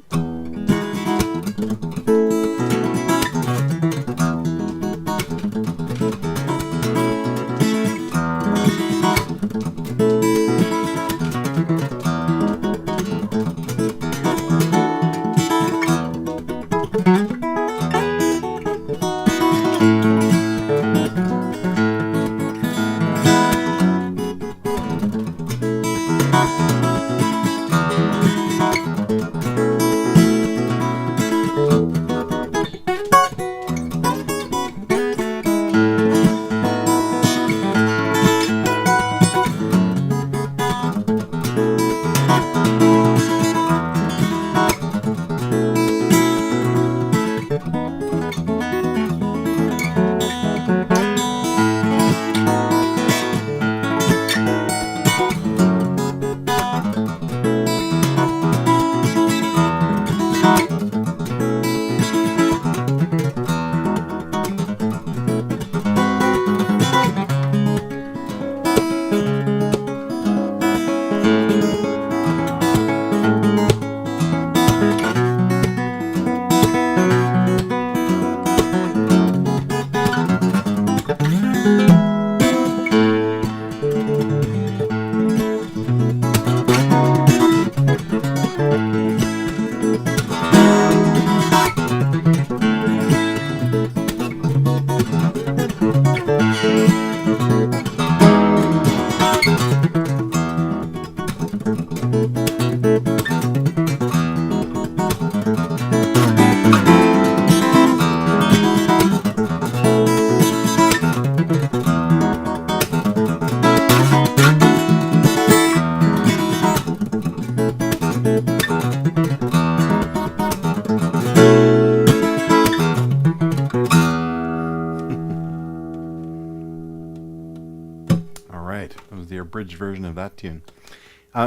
All right. That was the abridged version of that tune.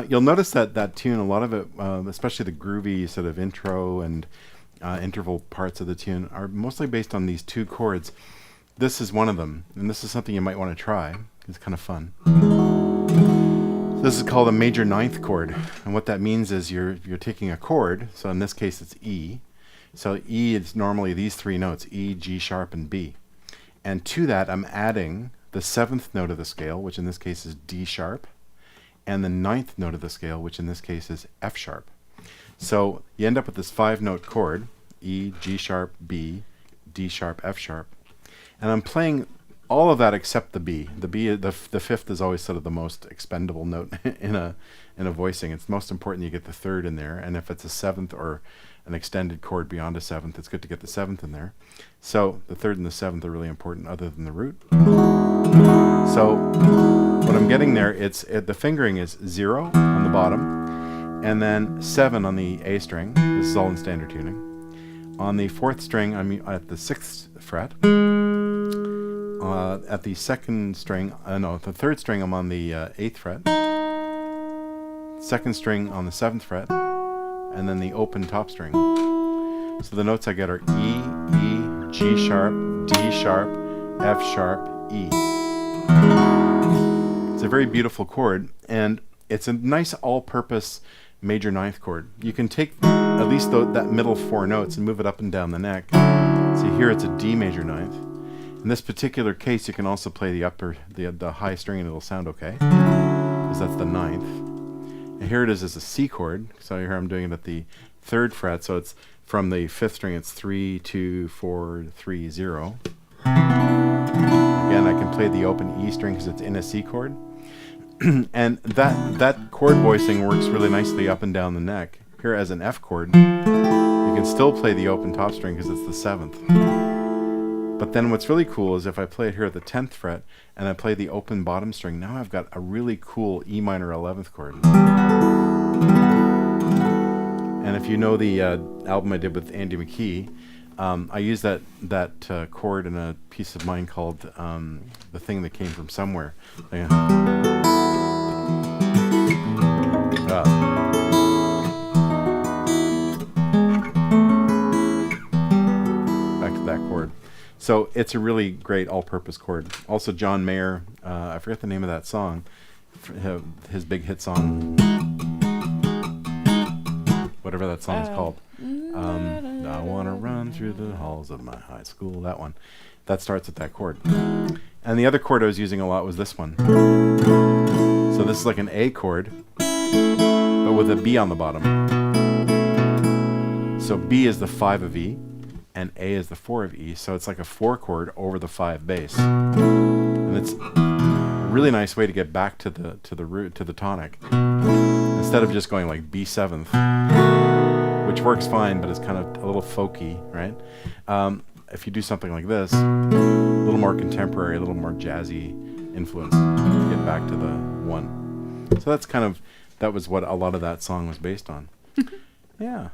You'll notice that tune, a lot of it, especially the groovy sort of intro and interval parts of the tune, are mostly based on these two chords. This is one of them, and this is something you might want to try. It's kind of fun. This is called a major ninth chord, and what that means is you're taking a chord. So in this case, it's E. So E is normally these three notes: E, G sharp, and B. And to that, I'm adding the seventh note of the scale, which in this case is D sharp, and the ninth note of the scale, which in this case is F sharp. So you end up with this 5-note chord: E, G sharp, B, D sharp, F sharp. And I'm playing all of that except the B. The B, the fifth is always sort of the most expendable note in a voicing. It's most important you get the third in there, and if it's a seventh or an extended chord beyond a seventh, it's good to get the seventh in there. So the third and the seventh are really important, other than the root. So what I'm getting there, the fingering is 0 on the bottom, and then 7 on the A string. This is all in standard tuning. On the 4th string, I'm at the 6th fret. At the 2nd string, the 3rd string, I'm on the 8th fret. 2nd string on the 7th fret, and then the open top string. So the notes I get are E, E, G sharp, D sharp, F sharp, E. It's a very beautiful chord, and it's a nice all-purpose major ninth chord. You can take at least that middle 4 notes and move it up and down the neck. So here it's a D major ninth. In this particular case, you can also play the high string, and it'll sound okay, because that's the 9th. And here it is as a C chord. So here I'm doing it at the 3rd fret. So it's from the 5th string, it's 3, 2, 4, 3, 0. Again, I can play the open E string because it's in a C chord. And that chord voicing works really nicely up and down the neck. Here as an F chord, you can still play the open top string because it's the 7th. But then what's really cool is if I play it here at the 10th fret and I play the open bottom string, now I've got a really cool E minor 11th chord. And if you know the album I did with Andy McKee, I use that chord in a piece of mine called The Thing That Came From Somewhere. Back to that chord. So it's a really great all-purpose chord. Also, John Mayer, I forget the name of that song, his big hit song, whatever that song is called. I want to run through the halls of my high school, that one. That starts with that chord. And the other chord I was using a lot was this one. So this is like an A chord, but with a B on the bottom. So B is the 5 of E, and A is the 4 of E, so it's like a 4 chord over the 5 bass. And it's a really nice way to get back to the root, to the tonic, instead of just going like B 7th, which works fine, but it's kind of a little folky, right? If you do something like this, a little more contemporary, a little more jazzy influence, get back to the 1. So that was what a lot of that song was based on. Yeah.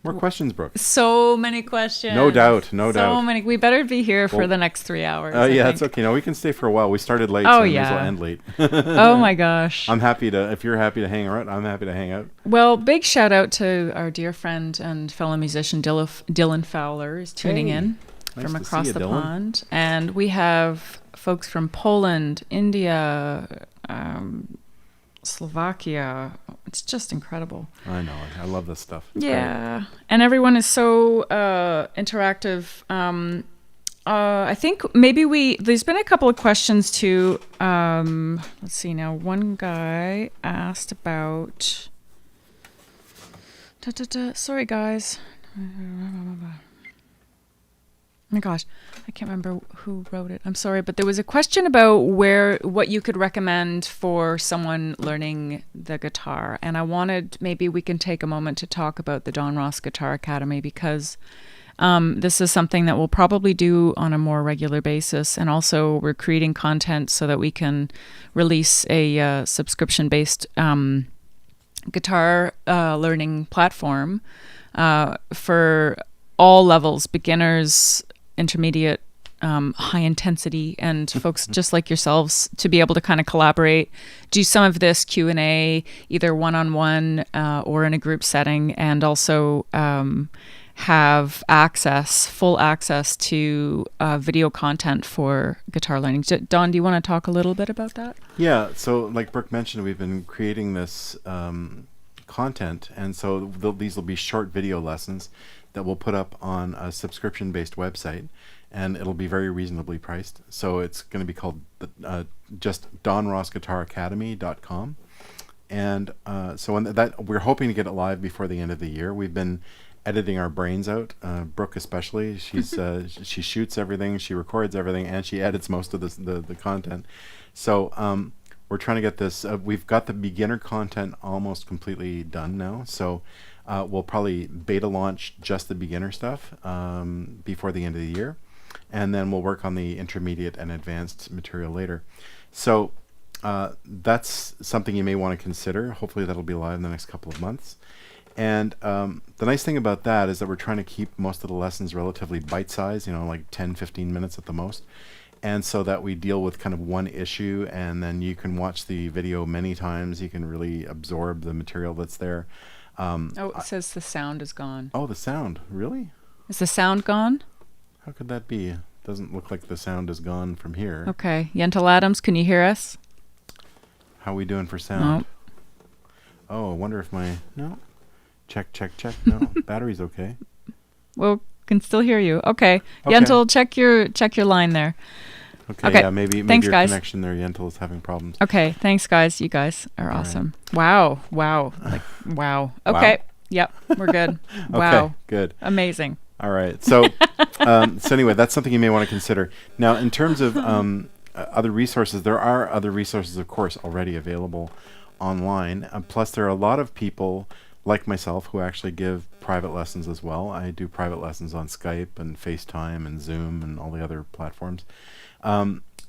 More questions, Brooke. So many questions. No doubt. So many. We better be here for the next 3 hours. Yeah, it's okay. No, we can stay for a while. We started late, so we may as well end late. Oh my gosh. If you're happy to hang around, I'm happy to hang out. Well, big shout out to our dear friend and fellow musician Dylan Fowler is tuning in from across the pond. And we have folks from Poland, India, Slovakia. It's just incredible. I know. I love this stuff. It's great. And everyone is so interactive. I think maybe there's been a couple of questions too. Let's see now. One guy asked about, sorry guys. Oh my gosh, I can't remember who wrote it. I'm sorry, but there was a question about what you could recommend for someone learning the guitar. And I wanted, maybe we can take a moment to talk about the Don Ross Guitar Academy, because this is something that we'll probably do on a more regular basis. And also we're creating content so that we can release a subscription-based guitar learning platform for all levels, beginners, intermediate, high intensity and folks just like yourselves to be able to kind of collaborate, do some of this Q&A either one-on-one or in a group setting, and also have full access to video content for guitar learning. Don, do you want to talk a little bit about that? Yeah, so like Brooke mentioned, we've been creating this content, and so these will be short video lessons that we'll put up on a subscription-based website, and it'll be very reasonably priced. So it's going to be called just donrossguitaracademy.com. And so when we're hoping to get it live before the end of the year. We've been editing our brains out, Brooke especially. She's she shoots everything, she records everything, and she edits most of the content. So we're trying to get this. We've got the beginner content almost completely done now. So we'll probably beta launch just the beginner stuff before the end of the year, and then we'll work on the intermediate and advanced material later. So that's something you may want to consider. Hopefully that'll be live in the next couple of months. And the nice thing about that is that we're trying to keep most of the lessons relatively bite-sized, like 10, 15 minutes at the most. And so that we deal with kind of one issue, and then you can watch the video many times. You can really absorb the material that's there. It says the sound is gone. Oh, the sound. Really? Is the sound gone? How could that be? Doesn't look like the sound is gone from here. Okay. Yentel Adams, can you hear us? How are we doing for sound? No. Oh, I wonder if no. Check. No, battery's okay. Well, can still hear you. Okay. Okay. Yentel, check your line there. Okay. Yeah, maybe Thanks, your guys. connection there, Yentel, is having problems. Okay. Thanks, guys. You guys are All awesome. Wow. Wow. Wow. Okay. Wow. Yep. We're good. Okay, Wow. good. Amazing. All right. So, so anyway, that's something you may want to consider. Now, in terms of other resources, there are other resources, of course, already available online. Plus, there are a lot of people like myself who actually give private lessons as well. I do private lessons on Skype and FaceTime and Zoom and all the other platforms.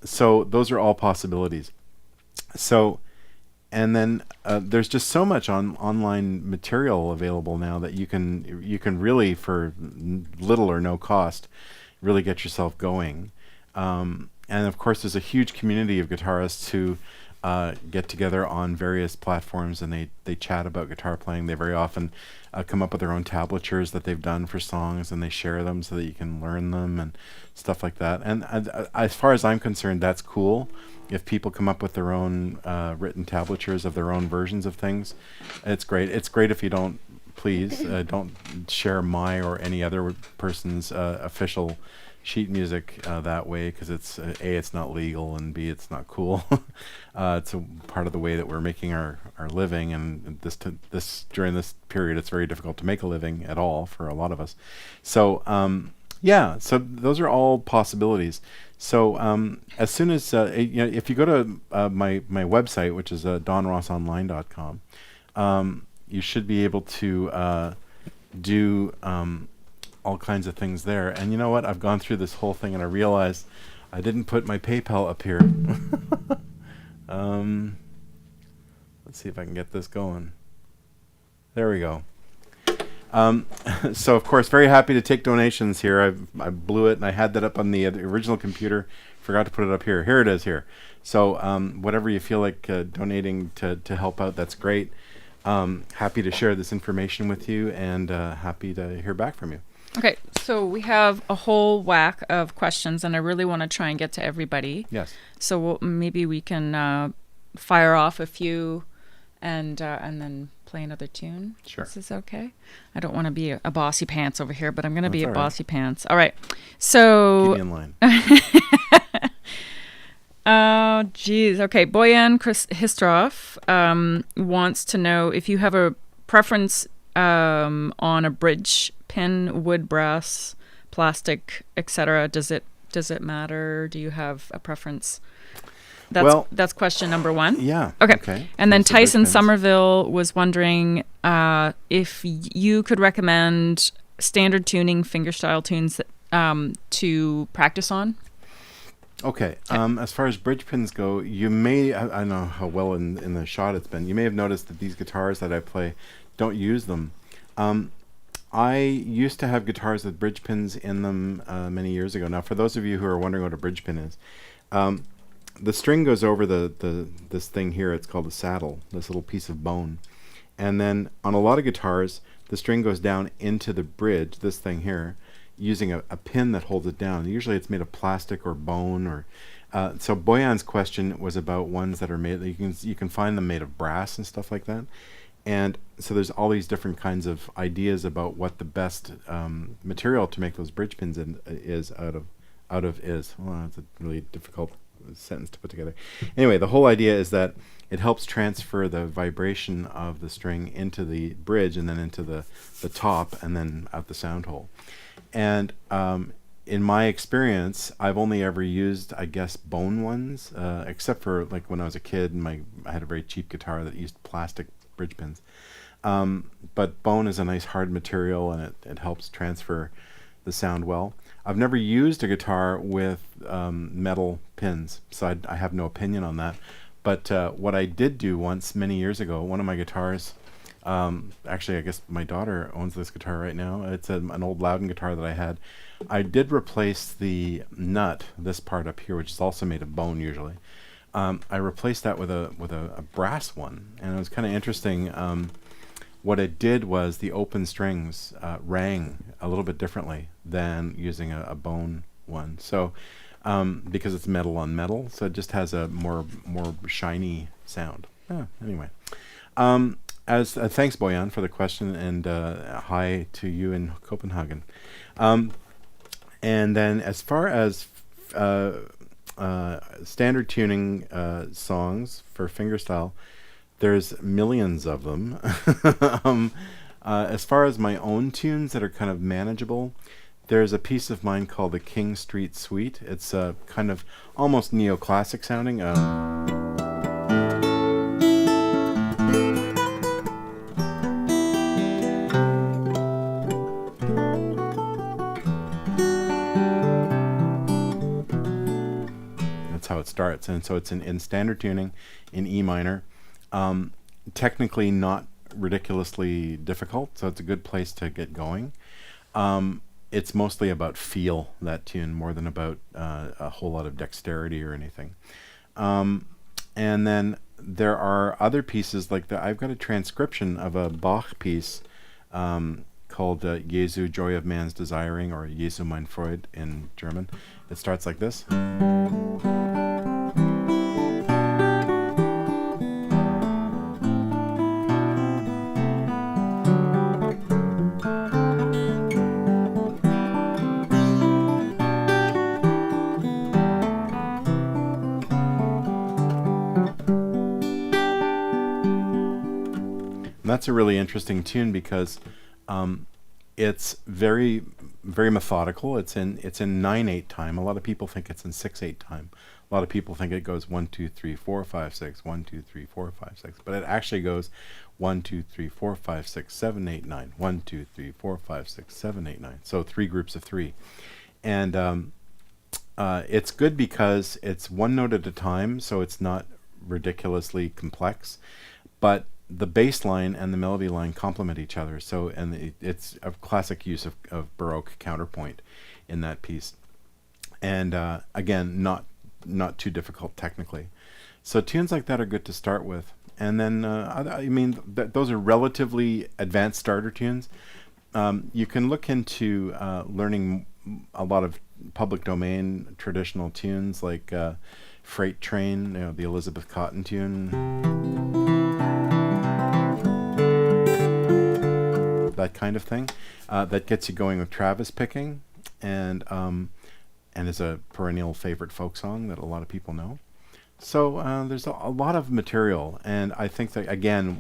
So those are all possibilities. So, and then there's just so much online material available now that you can really, for little or no cost, really get yourself going. And of course, there's a huge community of guitarists who get together on various platforms, and they chat about guitar playing. They very often come up with their own tablatures that they've done for songs, and they share them so that you can learn them and stuff like that. And as far as I'm concerned, that's cool. If people come up with their own written tablatures of their own versions of things, it's great. It's great if you don't, please, don't share my or any other person's official sheet music that way, because it's A, it's not legal, and B, it's not cool. It's a part of the way that we're making our living, and during this period, it's very difficult to make a living at all for a lot of us. So yeah, so those are all possibilities. So as soon as if you go to my website, which is donrossonline.com, you should be able to do all kinds of things there. And you know what? I've gone through this whole thing and I realized I didn't put my PayPal up here. Let's see if I can get this going. There we go. So of course, very happy to take donations here. I blew it and I had that up on the original computer. Forgot to put it up here. Here it is here. So whatever you feel like donating to help out, that's great. Happy to share this information with you, and happy to hear back from you. Okay, so we have a whole whack of questions, and I really want to try and get to everybody. Yes. So maybe we can fire off a few, and then play another tune. Sure. This is okay. I don't want to be a bossy pants over here, but I'm going to be a all right. bossy pants. All right. So. Keep me in line. Oh, geez. Okay. Boyan Histroff wants to know if you have a preference on a bridge pin, wood, brass, plastic, etc. Does it matter? Do you have a preference? That's question number one. Yeah. Okay. And then Tyson Somerville was wondering if you could recommend standard tuning fingerstyle tunes to practice on. Okay. As far as bridge pins go, you may, I don't know how well in the shot it's been, you may have noticed that these guitars that I play don't use them. I used to have guitars with bridge pins in them many years ago. Now, for those of you who are wondering what a bridge pin is, the string goes over this thing here. It's called a saddle, this little piece of bone. And then on a lot of guitars, the string goes down into the bridge, this thing here, using a pin that holds it down. Usually it's made of plastic or bone. Or so Boyan's question was about ones that are made, you can find them made of brass and stuff like that. And so there's all these different kinds of ideas about what the best material to make those bridge pins is out of. Well, that's a really difficult sentence to put together. Anyway, the whole idea is that it helps transfer the vibration of the string into the bridge and then into the top and then out the sound hole. And in my experience, I've only ever used, I guess, bone ones, except for like when I was a kid and I had a very cheap guitar that used plastic bridge pins. But bone is a nice hard material and it helps transfer the sound well. I've never used a guitar with metal pins, so I have no opinion on that. But what I did do once, many years ago, one of my guitars, actually I guess my daughter owns this guitar right now. It's an old Loudon guitar that I had. I did replace the nut, this part up here, which is also made of bone usually. I replaced that with a brass one, and it was kind of interesting. What it did was the open strings rang a little bit differently than using a bone one. So because it's metal on metal, so it just has a more shiny sound. Anyway, as thanks Boyan for the question, and hi to you in Copenhagen. And then as far as standard tuning songs for fingerstyle, there's millions of them. As far as my own tunes that are kind of manageable, there's a piece of mine called the King Street Suite. It's kind of almost neoclassic sounding. That's how it starts. And so it's in standard tuning in E minor. Technically not ridiculously difficult, so it's a good place to get going. It's mostly about feel, that tune, more than about a whole lot of dexterity or anything. And then there are other pieces like I've got a transcription of a Bach piece called Jesu, Joy of Man's Desiring, or Jesu mein Freud in German. It starts like this. That's a really interesting tune because it's very, very methodical. It's in 9/8 time. A lot of people think it's in 6/8 time. A lot of people think it goes 1 2 3 4 5 6 1 2 3 4 5 6, but it actually goes 1 2 3 4 5 6 7 8 9 1 2 3 4 5 6 7 8 9. So 3 groups of 3, and it's good because it's one note at a time, so it's not ridiculously complex, but the bass line and the melody line complement each other. So, and it's a classic use of Baroque counterpoint in that piece. And again, not too difficult technically. So tunes like that are good to start with. And then, those are relatively advanced starter tunes. You can look into learning a lot of public domain traditional tunes like Freight Train, the Elizabeth Cotten tune. That kind of thing, that gets you going with Travis picking, and is a perennial favorite folk song that a lot of people know. So there's a lot of material, and I think that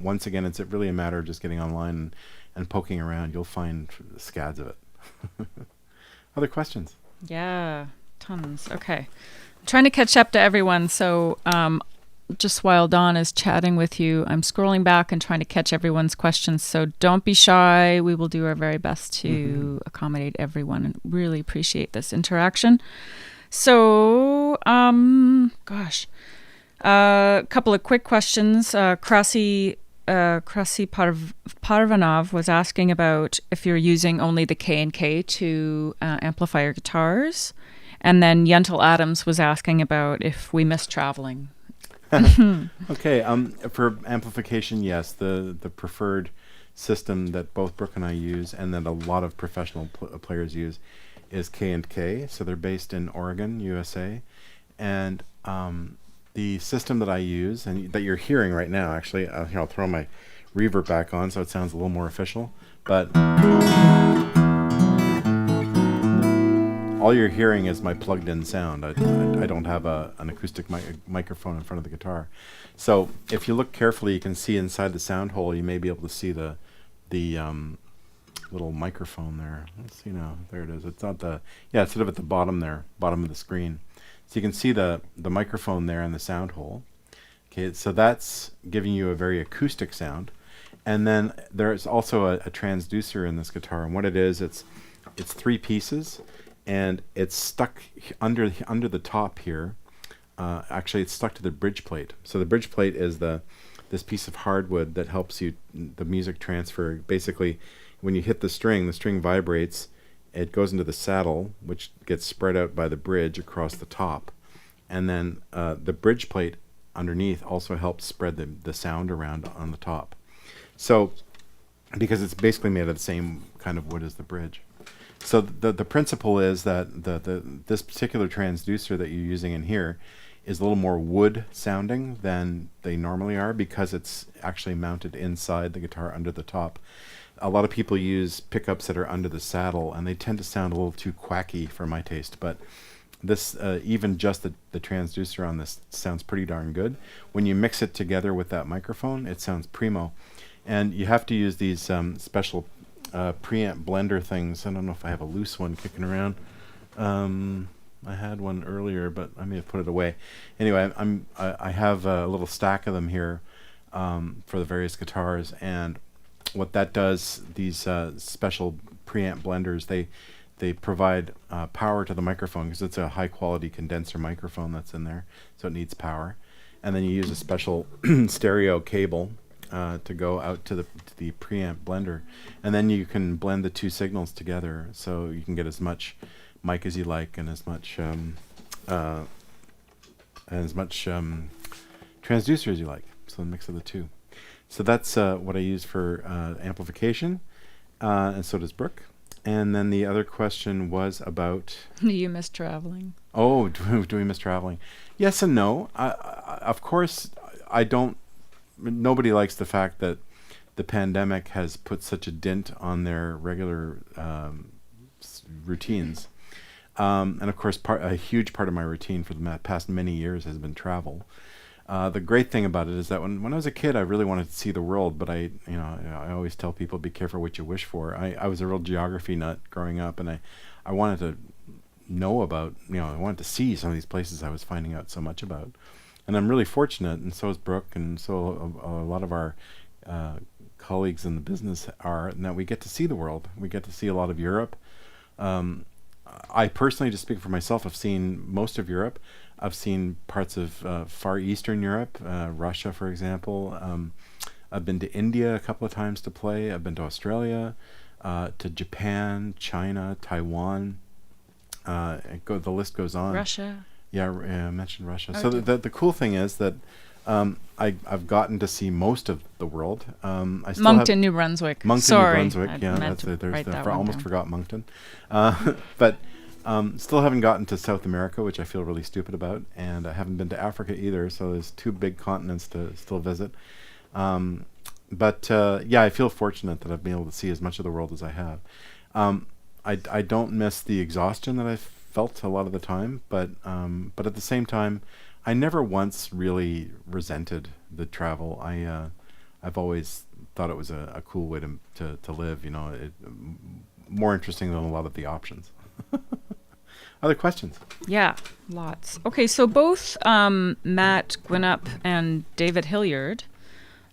once again, it's really a matter of just getting online and poking around. You'll find scads of it. Other questions? Yeah, tons. Okay, I'm trying to catch up to everyone. So just while Dawn is chatting with you, I'm scrolling back and trying to catch everyone's questions. So don't be shy. We will do our very best to accommodate everyone, and really appreciate this interaction. So, a couple of quick questions. Crossy Krasi Parvanov was asking about if you're using only the K&K to amplify your guitars. And then Yentl Adams was asking about if we miss traveling. Okay, for amplification, yes, the preferred system that both Brooke and I use, and that a lot of professional players use, is K&K. So they're based in Oregon, USA, and the system that I use and that you're hearing right now, actually, here I'll throw my reverb back on so it sounds a little more official. But all you're hearing is my plugged-in sound. I don't have an acoustic microphone in front of the guitar. So if you look carefully, you can see inside the sound hole. You may be able to see the little microphone there. Let's see now. There it is. It's not the it's sort of at the bottom there, bottom of the screen. So you can see the microphone there in the sound hole. Okay, so that's giving you a very acoustic sound. And then there's also a transducer in this guitar, and what it is, it's 3 pieces, and it's stuck under the top here. Actually, it's stuck to the bridge plate. So the bridge plate is this piece of hardwood that helps you the music transfer. Basically, when you hit the string vibrates. It goes into the saddle, which gets spread out by the bridge across the top. And then the bridge plate underneath also helps spread the sound around on the top. So, because it's basically made of the same kind of wood as the bridge. So the principle is that this particular transducer that you're using in here is a little more wood sounding than they normally are, because it's actually mounted inside the guitar under the top. A lot of people use pickups that are under the saddle, and they tend to sound a little too quacky for my taste. But this, even just the transducer on this sounds pretty darn good. When you mix it together with that microphone, it sounds primo. And you have to use these special preamp blender things. I don't know if I have a loose one kicking around. I had one earlier, but I may have put it away. Anyway, I have a little stack of them here for the various guitars, and what that does, these special preamp blenders, they provide power to the microphone, because it's a high quality condenser microphone that's in there, so it needs power. And then you use a special stereo cable to go out to the preamp blender, and then you can blend the 2 signals together, so you can get as much mic as you like and as much transducer as you like. So a mix of the 2. So that's what I use for amplification, and so does Brooke. And then the other question was about... Do you miss traveling? Oh, do we miss traveling? Yes and no. Of course, I don't... Nobody likes the fact that the pandemic has put such a dent on their regular routines. And of course, a huge part of my routine for the past many years has been travel. The great thing about it is that when I was a kid, I really wanted to see the world, but I always tell people, be careful what you wish for. I was a real geography nut growing up, and I wanted to know about, I wanted to see some of these places I was finding out so much about. And I'm really fortunate, and so is Brooke, and so a lot of our colleagues in the business are, and that we get to see the world. We get to see a lot of Europe. I personally, to speak for myself, have seen most of Europe. I've seen parts of far Eastern Europe, Russia, for example. I've been to India a couple of times to play. I've been to Australia, to Japan, China, Taiwan. The list goes on. Russia. Yeah, I mentioned Russia. Okay. So the cool thing is that I've gotten to see most of the world. I still Moncton, New Brunswick. Moncton, Sorry, New Brunswick. I meant to write that one almost down. forgot Moncton. But still haven't gotten to South America, which I feel really stupid about, and I haven't been to Africa either. So there's 2 big continents to still visit. But I feel fortunate that I've been able to see as much of the world as I have. I don't miss the exhaustion that I've felt a lot of the time, but at the same time, I never once really resented the travel. I've always thought it was a cool way to live. More interesting than a lot of the options. Other questions? Yeah, lots. Okay, so both Matt Gwinnett and David Hilliard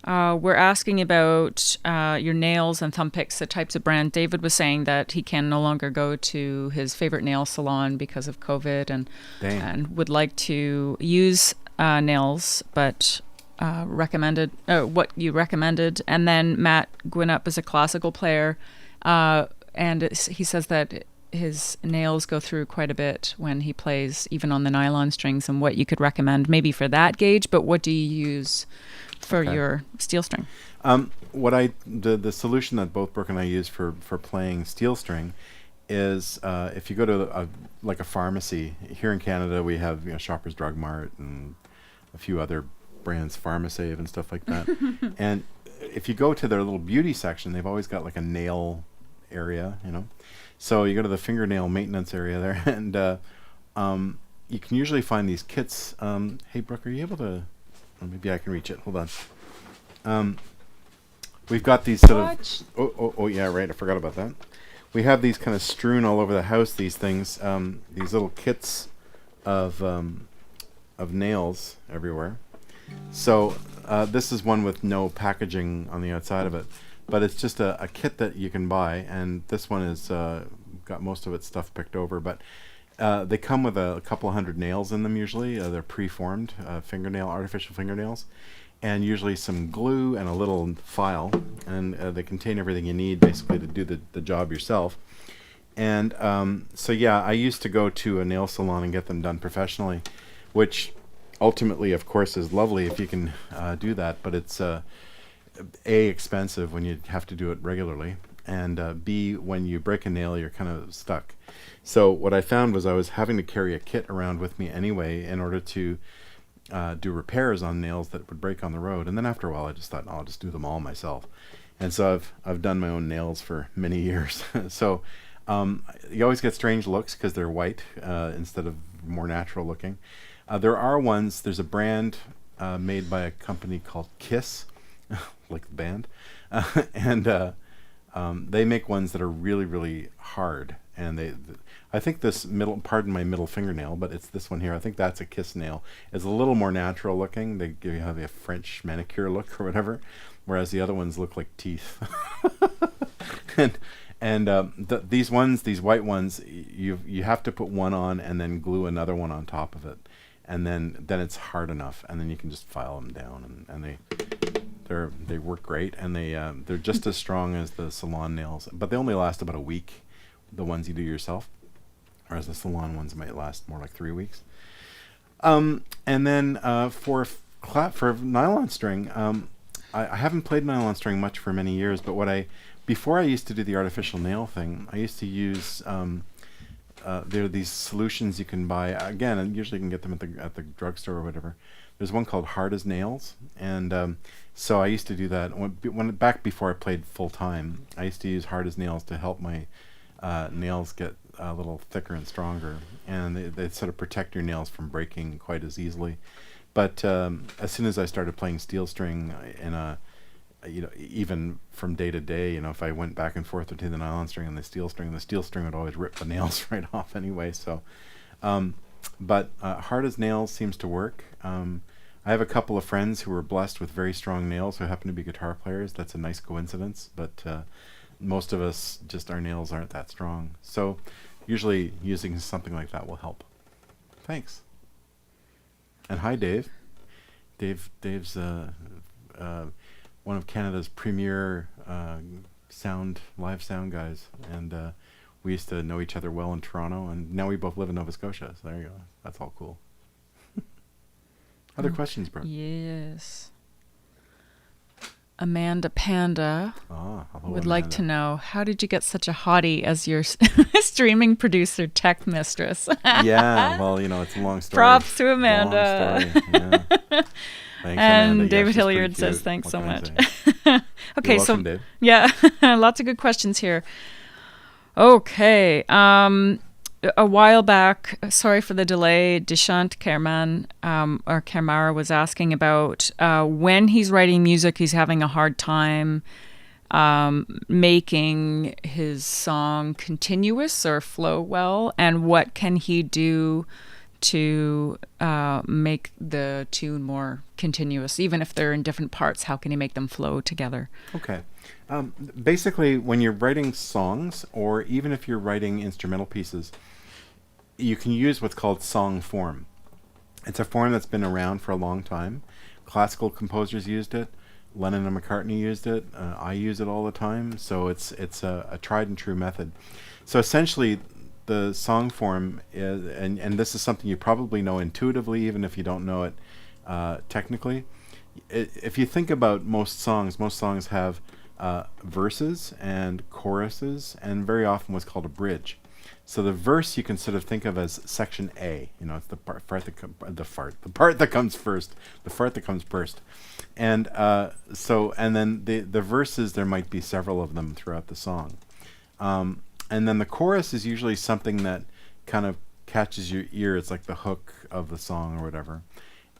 were asking about your nails and thumb picks, the types of brand. David was saying that he can no longer go to his favorite nail salon because of COVID, and would like to use nails, but what you recommended, and then Matt Gwinnett is a classical player, and he says that his nails go through quite a bit when he plays, even on the nylon strings, and what you could recommend maybe for that gauge, but what do you use for your steel string? The solution that both Brooke and I use for playing steel string is if you go to a pharmacy here in Canada, we have Shoppers Drug Mart and a few other brands, Pharmasave and stuff like that. And if you go to their little beauty section, they've always got like a nail area, So you go to the fingernail maintenance area there, and you can usually find these kits. Hey, Brooke, are you able to? Oh, maybe I can reach it. Hold on. We've got these sort of. Oh, yeah, right. I forgot about that. We have these kind of strewn all over the house. These things, these little kits of nails everywhere. So this is one with no packaging on the outside of it, but it's just a kit that you can buy, and this one is got most of its stuff picked over, but they come with a couple of hundred nails in them usually. They're pre-formed artificial fingernails, and usually some glue and a little file, and they contain everything you need basically to do the job yourself. And so yeah, I used to go to a nail salon and get them done professionally, which ultimately, of course, is lovely if you can do that, but it's expensive when you have to do it regularly, and B, when you break a nail, you're kind of stuck. So what I found was I was having to carry a kit around with me anyway in order to do repairs on nails that would break on the road. And then after a while, I just thought, I'll just do them all myself. And so I've done my own nails for many years. So you always get strange looks because they're white instead of more natural looking. There's a brand made by a company called Kiss, like the band, and they make ones that are really, really hard. And I think this pardon my middle fingernail, but it's this one here. I think that's a Kiss nail. It's a little more natural looking. They give you a French manicure look or whatever, whereas the other ones look like teeth. and these white ones, you have to put one on and then glue another one on top of it, and then it's hard enough, and then you can just file them down, and they work great, and they're just as strong as the salon nails, but they only last about a week, the ones you do yourself, whereas the salon ones might last more like 3 weeks. And then for nylon string, I haven't played nylon string much for many years, but before I used to do the artificial nail thing, I used to use there are these solutions you can buy. Again, and usually you can get them at the drugstore or whatever. There's one called Hard as Nails, and so I used to do that back before I played full time. I used to use Hard as Nails to help my nails get a little thicker and stronger, and they sort of protect your nails from breaking quite as easily. But as soon as I started playing steel string even from day to day, if I went back and forth between the nylon string and the steel string would always rip the nails right off anyway. So, but Hard as Nails seems to work. I have a couple of friends who were blessed with very strong nails who happen to be guitar players. That's a nice coincidence, but most of us, just our nails aren't that strong. So usually using something like that will help. Thanks. And hi, Dave. Dave's one of Canada's premier live sound guys, and we used to know each other well in Toronto, and now we both live in Nova Scotia, so there you go. That's all cool. Other questions, bro? Yes. Amanda Panda would like to know, how did you get such a hottie as your streaming producer tech mistress? Yeah, well, it's a long story. Props to Amanda. Long story. Yeah. Thanks, and Amanda. David she's Hilliard pretty says, cute. thanks What so can I much. say? Okay, You're so welcome, Dave. yeah, lots of good questions here. Okay, a while back, sorry for the delay, Dishant Kermara was asking about when he's writing music, he's having a hard time making his song continuous or flow well, and what can he do to make the tune more continuous, even if they're in different parts? How can he make them flow together? Okay. Basically, when you're writing songs, or even if you're writing instrumental pieces, you can use what's called song form. It's a form that's been around for a long time. Classical composers used it. Lennon and McCartney used it. I use it all the time. So it's a tried and true method. So essentially, the song form is, and this is something you probably know intuitively, even if you don't know it technically. If you think about most songs have verses and choruses, and very often what's called a bridge. So the verse you can sort of think of as section A. You know, it's the part that comes first, the part that comes first, and and then the verses, there might be several of them throughout the song, and then the chorus is usually something that kind of catches your ear. It's like the hook of the song or whatever,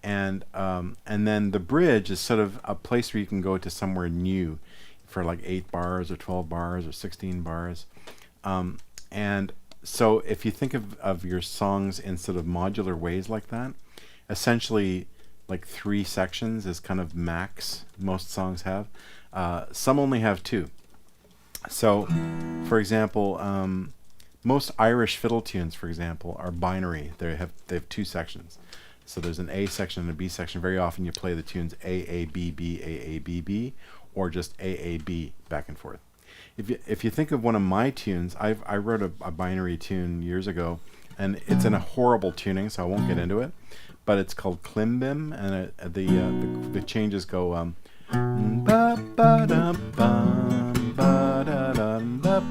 and then the bridge is sort of a place where you can go to somewhere new, for like 8 bars or 12 bars or 16 bars, and so if you think of your songs in sort of modular ways like that, essentially like 3 sections is kind of max most songs have. Some only have 2. So, for example, most Irish fiddle tunes, for example, are binary. They have 2 sections. So there's an A section and a B section. Very often you play the tunes A, A, B, B, A, A, B, B, or just A, A, B, back and forth. If you think of one of my tunes, I wrote a binary tune years ago, and it's in a horrible tuning, so I won't get into it. But it's called Klimbim, and the changes go ba ba da bum ba da dum ba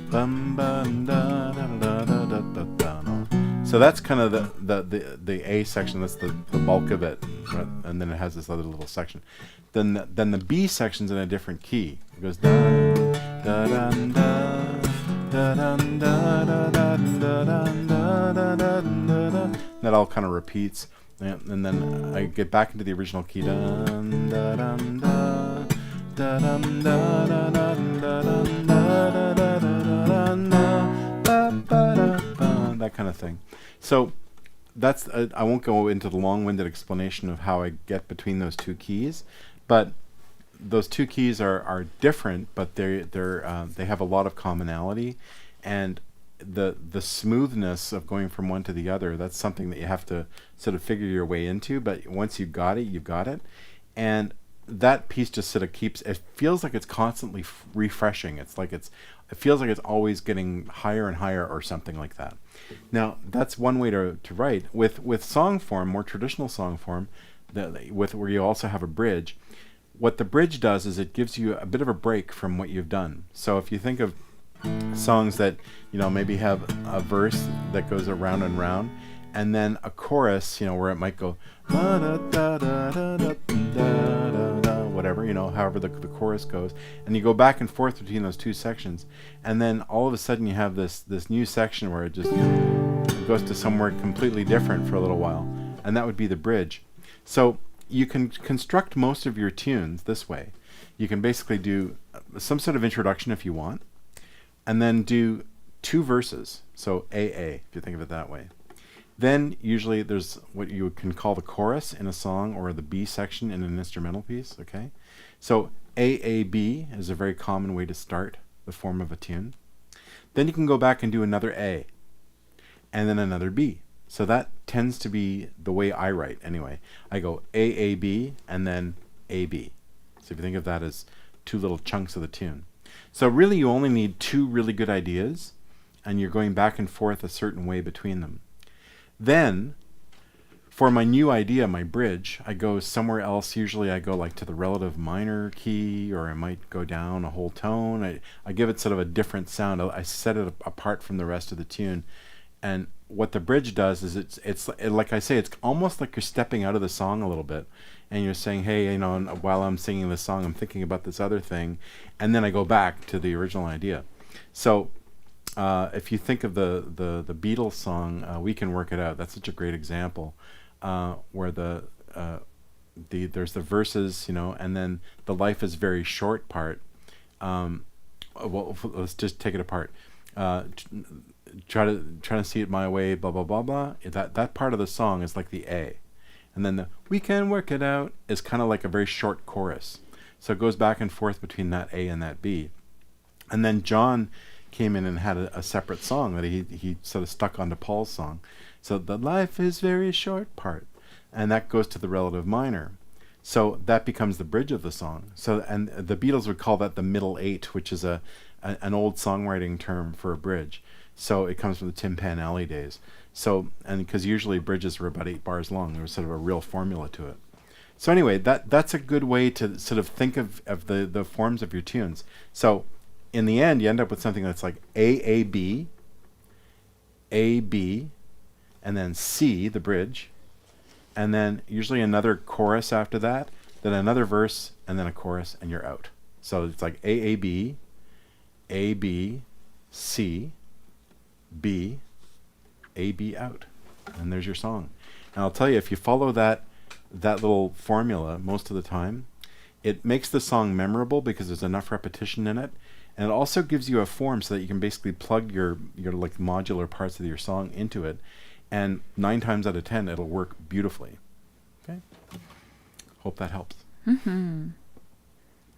bum bum da da da da da da da. So that's kind of the A section. That's the bulk of it, right? And then it has this other little section. Then the B section's in a different key. It goes da da da da da da da da da da. That all kind of repeats, and then I get back into the original key. Dun da dun da da dun da da dun da dun da da da da da da, that kind of thing. So that's I won't go into the long-winded explanation of how I get between those 2 keys, but those 2 keys are different, but they have a lot of commonality, and the smoothness of going from one to the other, that's something that you have to sort of figure your way into. But once you've got it, and that piece just sort of keeps. It feels like it's constantly refreshing. It feels like it's always getting higher and higher, or something like that. Now that's one way to write with song form, more traditional song form, where you also have a bridge. What the bridge does is it gives you a bit of a break from what you've done. So if you think of songs that maybe have a verse that goes around and round, and then a chorus, where it might go da da da da da da da da, whatever, however the chorus goes, and you go back and forth between those 2 sections, and then all of a sudden you have this new section where it just goes to somewhere completely different for a little while, and that would be the bridge. So you can construct most of your tunes this way. You can basically do some sort of introduction if you want, and then do 2 verses, so AA, if you think of it that way. Then usually there's what you can call the chorus in a song, or the B section in an instrumental piece, okay? So AAB is a very common way to start the form of a tune. Then you can go back and do another A, and then another B. So that tends to be the way I write anyway. I go AAB and then AB. So if you think of that as 2 little chunks of the tune. So really you only need 2 really good ideas, and you're going back and forth a certain way between them. Then, for my new idea, my bridge, I go somewhere else. Usually I go like to the relative minor key, or I might go down a whole tone. I give it sort of a different sound. I set it apart from the rest of the tune. And what the bridge does is it's like I say, it's almost like you're stepping out of the song a little bit, and you're saying, hey, while I'm singing this song, I'm thinking about this other thing, and then I go back to the original idea. So if you think of the Beatles song, We Can Work It Out, that's such a great example, where there's the verses, and then the life is very short part. Well, let's just take it apart. Try to see it my way, blah blah blah blah. That part of the song is like the A, and then the We Can Work It Out is kind of like a very short chorus. So it goes back and forth between that A and that B, and then John came in and had a separate song that he sort of stuck onto Paul's song. So the life is very short part. and that goes to the relative minor. So that becomes the bridge of the song. So, and the Beatles would call that the middle eight, which is an old songwriting term for a bridge. So it comes from the Tin Pan Alley days. So, and because usually bridges were about 8 bars long, there was sort of a real formula to it. So anyway, that's a good way to sort of think of the forms of your tunes. So in the end, you end up with something that's like A, B, and then C, the bridge, and then usually another chorus after that, then another verse, and then a chorus, and you're out. So it's like A, B, C, B, A, B, out. And there's your song. And I'll tell you, if you follow that little formula most of the time, it makes the song memorable because there's enough repetition in it. And it also gives you a form so that you can basically plug your like modular parts of your song into it. And 9 times out of 10, it'll work beautifully. Okay. Hope that helps. Mm-hmm.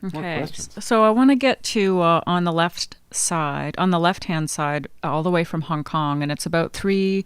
More Okay, questions? so I want to get to on the left-hand side, all the way from Hong Kong, and it's about 3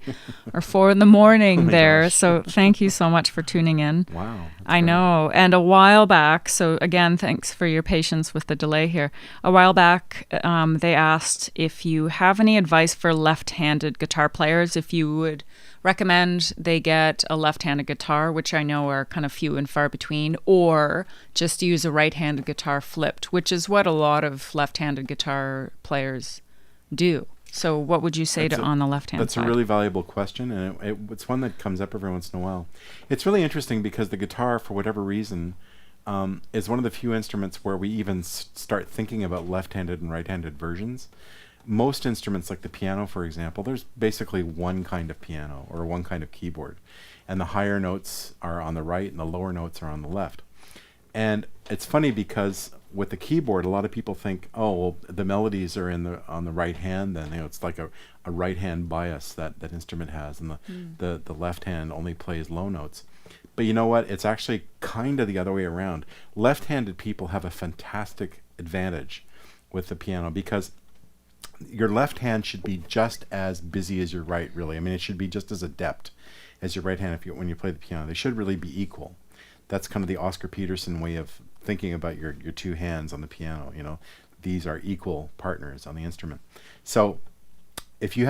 or 4 in the morning Oh my there. gosh. So thank you so much for tuning in. Wow. that's I great. know. And a while back, so again, thanks for your patience with the delay here. A while back, they asked if you have any advice for left-handed guitar players, if you would recommend they get a left-handed guitar, which I know are kind of few and far between, or just use a right-handed guitar flipped, which is what a lot of left-handed guitar players do. So what would you say That's to a- on the left-hand That's side? a really valuable question, and it's one that comes up every once in a while. It's really interesting because the guitar, for whatever reason, is one of the few instruments where we even start thinking about left-handed and right-handed versions. Most instruments, like the piano, for example, there's basically one kind of piano or one kind of keyboard, and the higher notes are on the right and the lower notes are on the left. And it's funny because with the keyboard, a lot of people think, oh, well, the melodies are on the right hand. Then it's like a right hand bias that instrument has, and the left hand only plays low notes. But you know what? It's actually kind of the other way around. Left-handed people have a fantastic advantage with the piano because your left hand should be just as busy as your right, really. I mean, it should be just as adept as your right hand when you play the piano. They should really be equal. That's kind of the Oscar Peterson way of thinking about your 2 hands on the piano. These are equal partners on the instrument. So if you're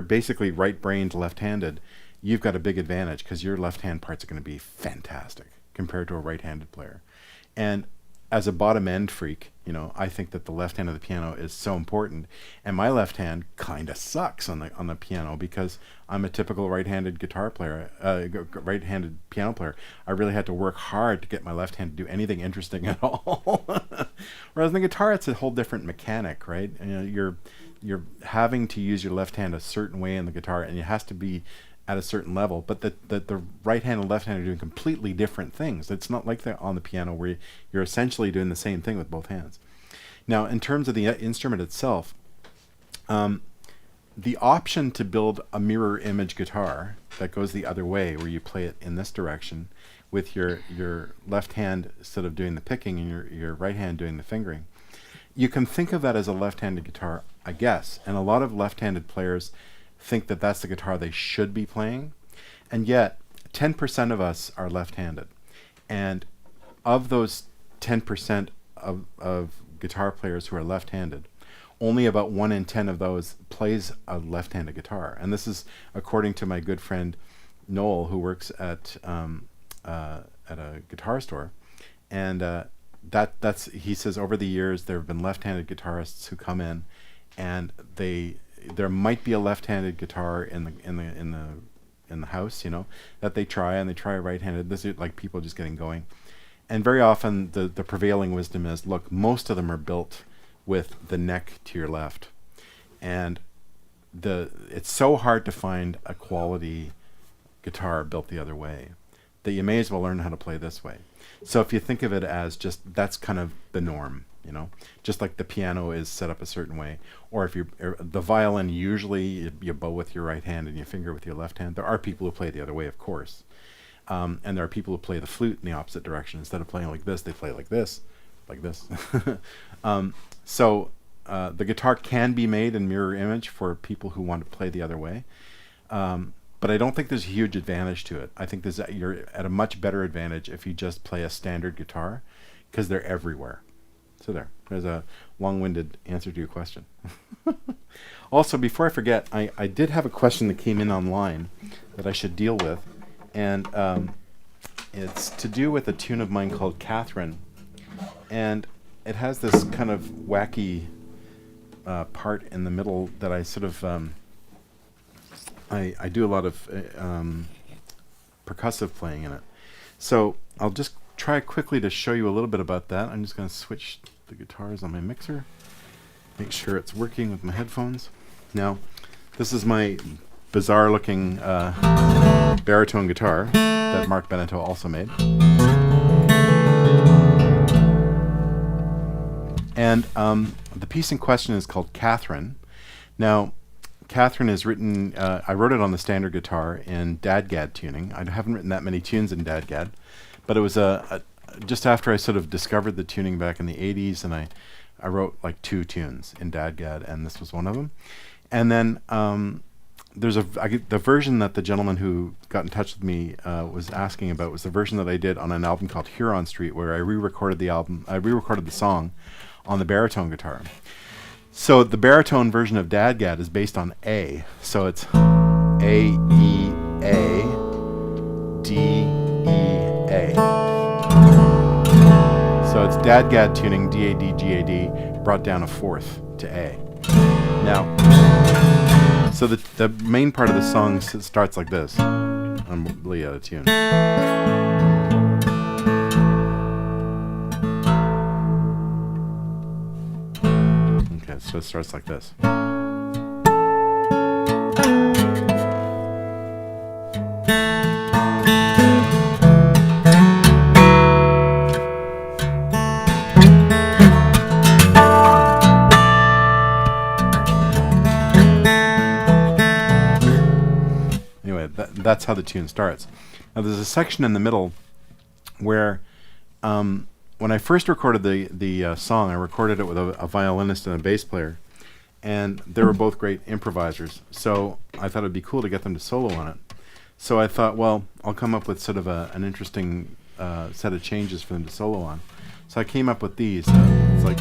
basically right-brained left-handed, you've got a big advantage because your left-hand parts are going to be fantastic compared to a right-handed player. And as a bottom end freak, I think that the left hand of the piano is so important, and my left hand kind of sucks on the piano because I'm a typical right-handed guitar player, right-handed piano player. I really had to work hard to get my left hand to do anything interesting at all. Whereas in the guitar, it's a whole different mechanic, right? You're having to use your left hand a certain way in the guitar, and it has to be at a certain level, but the right hand and left hand are doing completely different things. It's not like on the piano where you're essentially doing the same thing with both hands. Now, in terms of the instrument itself, the option to build a mirror image guitar that goes the other way, where you play it in this direction with your left hand instead of doing the picking and your right hand doing the fingering, you can think of that as a left-handed guitar, I guess. And a lot of left-handed players think that that's the guitar they should be playing, and yet 10% of us are left-handed, and of those 10% of guitar players who are left-handed, only about 1 in 10 of those plays a left-handed guitar. And this is according to my good friend Noel, who works at a guitar store, and that's he says over the years there have been left-handed guitarists who come in, and there might be a left-handed guitar in the house, that they try right-handed. This is like people just getting going, and very often the prevailing wisdom is, look, most of them are built with the neck to your left, and it's so hard to find a quality guitar built the other way that you may as well learn how to play this way. So if you think of it as just that's kind of the norm, just like the piano is set up a certain way, or if the violin, usually you bow with your right hand and you finger with your left hand. There are people who play the other way, of course, and there are people who play the flute in the opposite direction. Instead of playing like this, they play like this. So the guitar can be made in mirror image for people who want to play the other way. but I don't think there's a huge advantage to it. I think you're at a much better advantage if you just play a standard guitar, because they're everywhere. So there's a long-winded answer to your question. Also, before I forget, I did have a question that came in online that I should deal with, and it's to do with a tune of mine called Catherine, and it has this kind of wacky part in the middle that I sort of I do a lot of percussive playing in it. So I'll just try quickly to show you a little bit about that. I'm just going to switch the guitars on my mixer, make sure it's working with my headphones. Now, this is my bizarre looking baritone guitar that Mark Beneteau also made. And the piece in question is called Catherine. Now, Catherine is written, I wrote it on the standard guitar in DADGAD tuning. I haven't written that many tunes in DADGAD, but it was just after I sort of discovered the tuning back in the 80s, and I wrote like 2 tunes in DADGAD, and this was one of them. And then there's the version that the gentleman who got in touch with me was asking about was the version that I did on an album called Huron Street, where I re-recorded the song on the baritone guitar. So the baritone version of DADGAD is based on A. So it's A, E, A, D, E, A. So it's DADGAD tuning, D, A, D, G, A, D, brought down a fourth to A. Now, so the main part of the song starts like this. I'm really out of tune. Okay, so it starts like this. Anyway, that's how the tune starts. Now there's a section in the middle where when I first recorded the song, I recorded it with a violinist and a bass player, and they were both great improvisers. So I thought it'd be cool to get them to solo on it. So I thought, well, I'll come up with sort of an interesting set of changes for them to solo on. So I came up with these. It's like,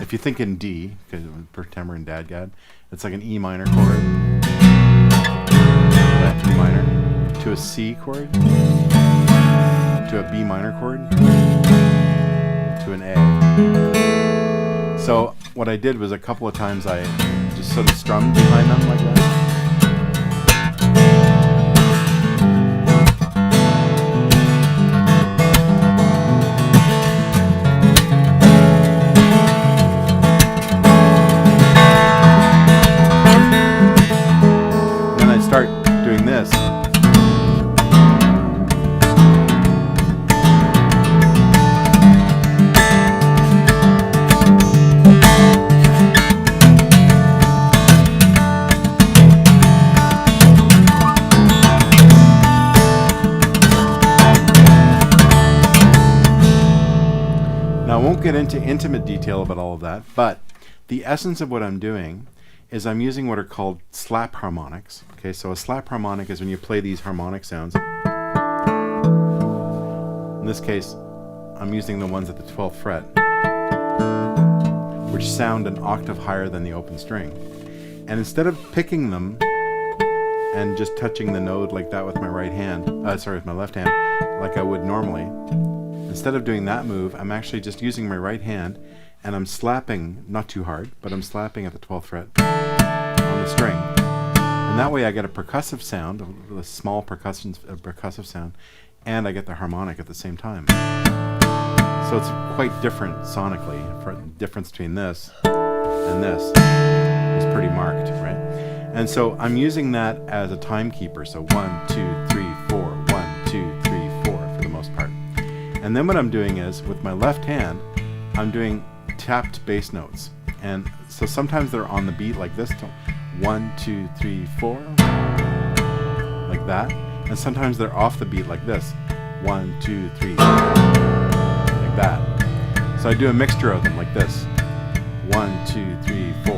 if you think in D, because pretend we're in DADGAD, it's like an E minor chord, that E minor, to a C chord, to a B minor chord, to an A. So what I did was a couple of times I just sort of strummed behind them like that. Then I start doing this. Now, I won't get into intimate detail about all of that, but the essence of what I'm doing is I'm using what are called slap harmonics. Okay, so a slap harmonic is when you play these harmonic sounds. In this case, I'm using the ones at the 12th fret, which sound an octave higher than the open string. And instead of picking them and just touching the node like that with my right hand, with my left hand, like I would normally, instead of doing that move, I'm actually just using my right hand and I'm slapping, not too hard, but I'm slapping at the 12th fret on the string. And that way I get a percussive sound, a small percussive sound, and I get the harmonic at the same time. So it's quite different sonically. The difference between this and this is pretty marked, right? And so I'm using that as a timekeeper. So 1, 2, 3, 4, 1, 2, 3, 4 for the most part. And then what I'm doing is, with my left hand, I'm doing tapped bass notes. And so sometimes they're on the beat like this, 1, 2, 3, 4, like that. And sometimes they're off the beat like this, 1, 2, 3, like that. So I do a mixture of them like this, 1, 2, 3, 4.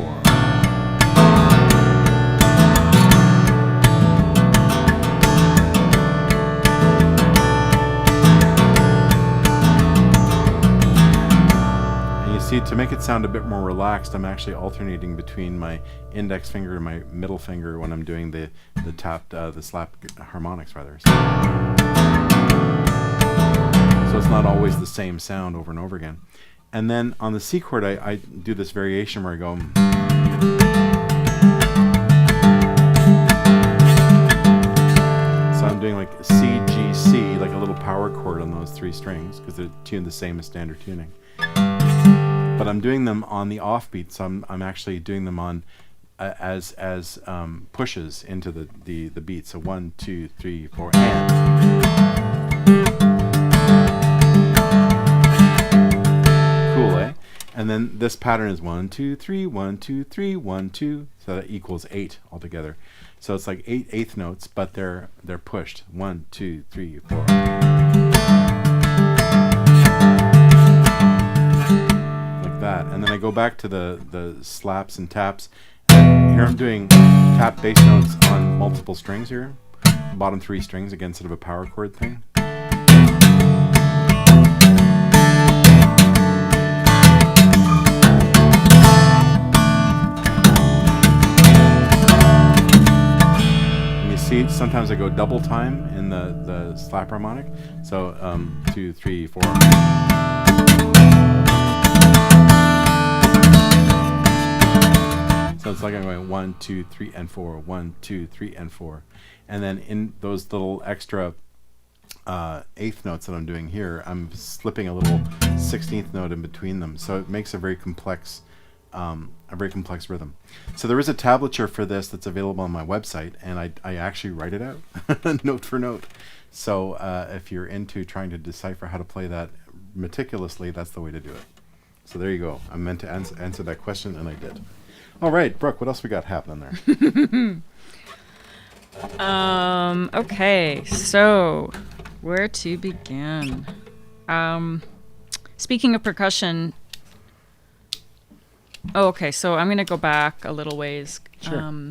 See, to make it sound a bit more relaxed, I'm actually alternating between my index finger and my middle finger when I'm doing the slap harmonics, rather. So it's not always the same sound over and over again. And then on the C chord, I do this variation where I go. So I'm doing like C, G, C, like a little power chord on those 3 strings because they're tuned the same as standard tuning. But I'm doing them on the offbeat, so I'm actually doing them on as pushes into the beat. So 1, 2, 3, 4, and. Cool, eh? And then this pattern is 1, 2, 3, 1, 2, 3, 1, 2. So that equals 8 altogether. So it's like 8 eighth notes, but they're pushed. 1, 2, 3, 4. Like that. And then I go back to the slaps and taps. And here I'm doing tap bass notes on multiple strings here. Bottom 3 strings, again, sort of a power chord thing. See, sometimes I go double time in the slap harmonic. So 2, 3, 4. So it's like I'm going 1, 2, 3, and 4. 1, 2, 3, and 4. And then in those little extra eighth notes that I'm doing here, I'm slipping a little 16th note in between them. So it makes a very complex rhythm. So there is a tablature for this that's available on my website, and I actually write it out note for note. So if you're into trying to decipher how to play that meticulously, that's the way to do it. So there you go. I meant to answer that question, and I did. All right, Brooke, what else we got happening there? Okay, so where to begin? Speaking of percussion. Oh, okay. So I'm going to go back a little ways. Sure.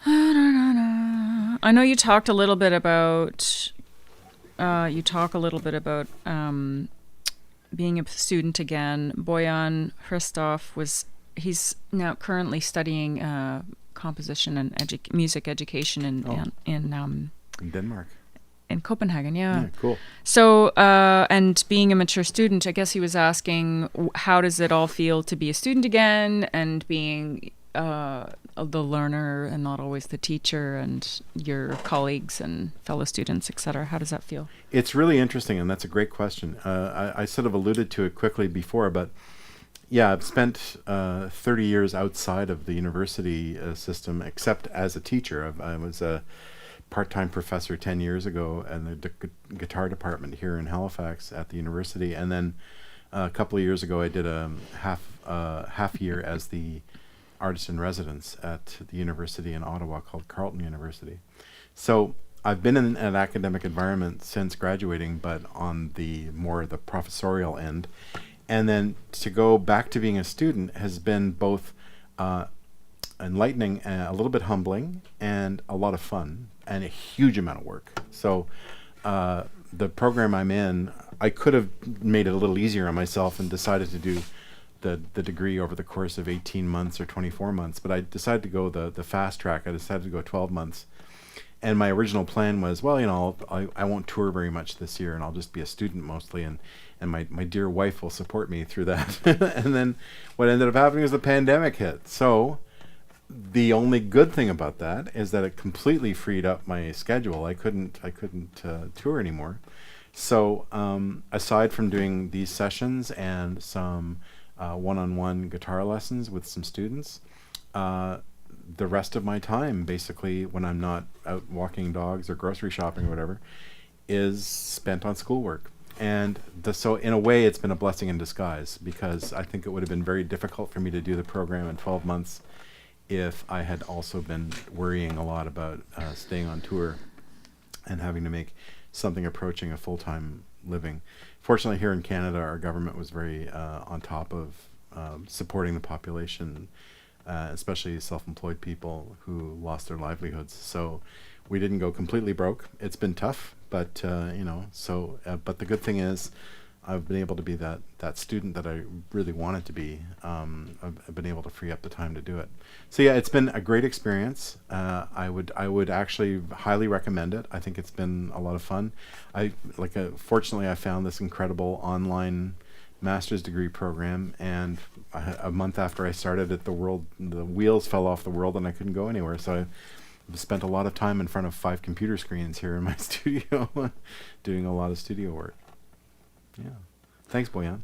I know you talked a little bit about being a student again. Boyan Hristov he's now currently studying composition and music education in Denmark. In Copenhagen, yeah. Cool. So, and being a mature student, I guess he was asking, how does it all feel to be a student again, and being the learner and not always the teacher, and your colleagues and fellow students, etc. How does that feel? It's really interesting, and that's a great question. I sort of alluded to it quickly before, but yeah, I've spent 30 years outside of the university system, except as a teacher. I was a part-time professor 10 years ago in the guitar department here in Halifax at the university, and then a couple of years ago I did a half year as the artist in residence at the university in Ottawa called Carleton University. So I've been in an academic environment since graduating, but on the professorial end, and then to go back to being a student has been both enlightening, a little bit humbling, and a lot of fun, and a huge amount of work. So the program I'm in, I could have made it a little easier on myself and decided to do the degree over the course of 18 months or 24 months, but I decided to go the fast track. I decided to go 12 months. And my original plan was, well, I won't tour very much this year, and I'll just be a student mostly, and my dear wife will support me through that. And then what ended up happening is the pandemic hit. So the only good thing about that is that it completely freed up my schedule. I couldn't tour anymore. So aside from doing these sessions and some one-on-one guitar lessons with some students, the rest of my time, basically, when I'm not out walking dogs or grocery shopping or whatever, is spent on schoolwork. And so in a way, it's been a blessing in disguise, because I think it would have been very difficult for me to do the program in 12 months if I had also been worrying a lot about staying on tour and having to make something approaching a full-time living. Fortunately, here in Canada, our government was very on top of supporting the population, especially self-employed people who lost their livelihoods. So we didn't go completely broke. It's been tough, but but the good thing is I've been able to be that student that I really wanted to be. I've been able to free up the time to do it. So yeah, it's been a great experience. I would actually highly recommend it. I think it's been a lot of fun. Fortunately, I found this incredible online master's degree program, and a month after I started it, the wheels fell off the world, and I couldn't go anywhere. So I've spent a lot of time in front of 5 computer screens here in my studio, doing a lot of studio work. Yeah. Thanks, Boyan.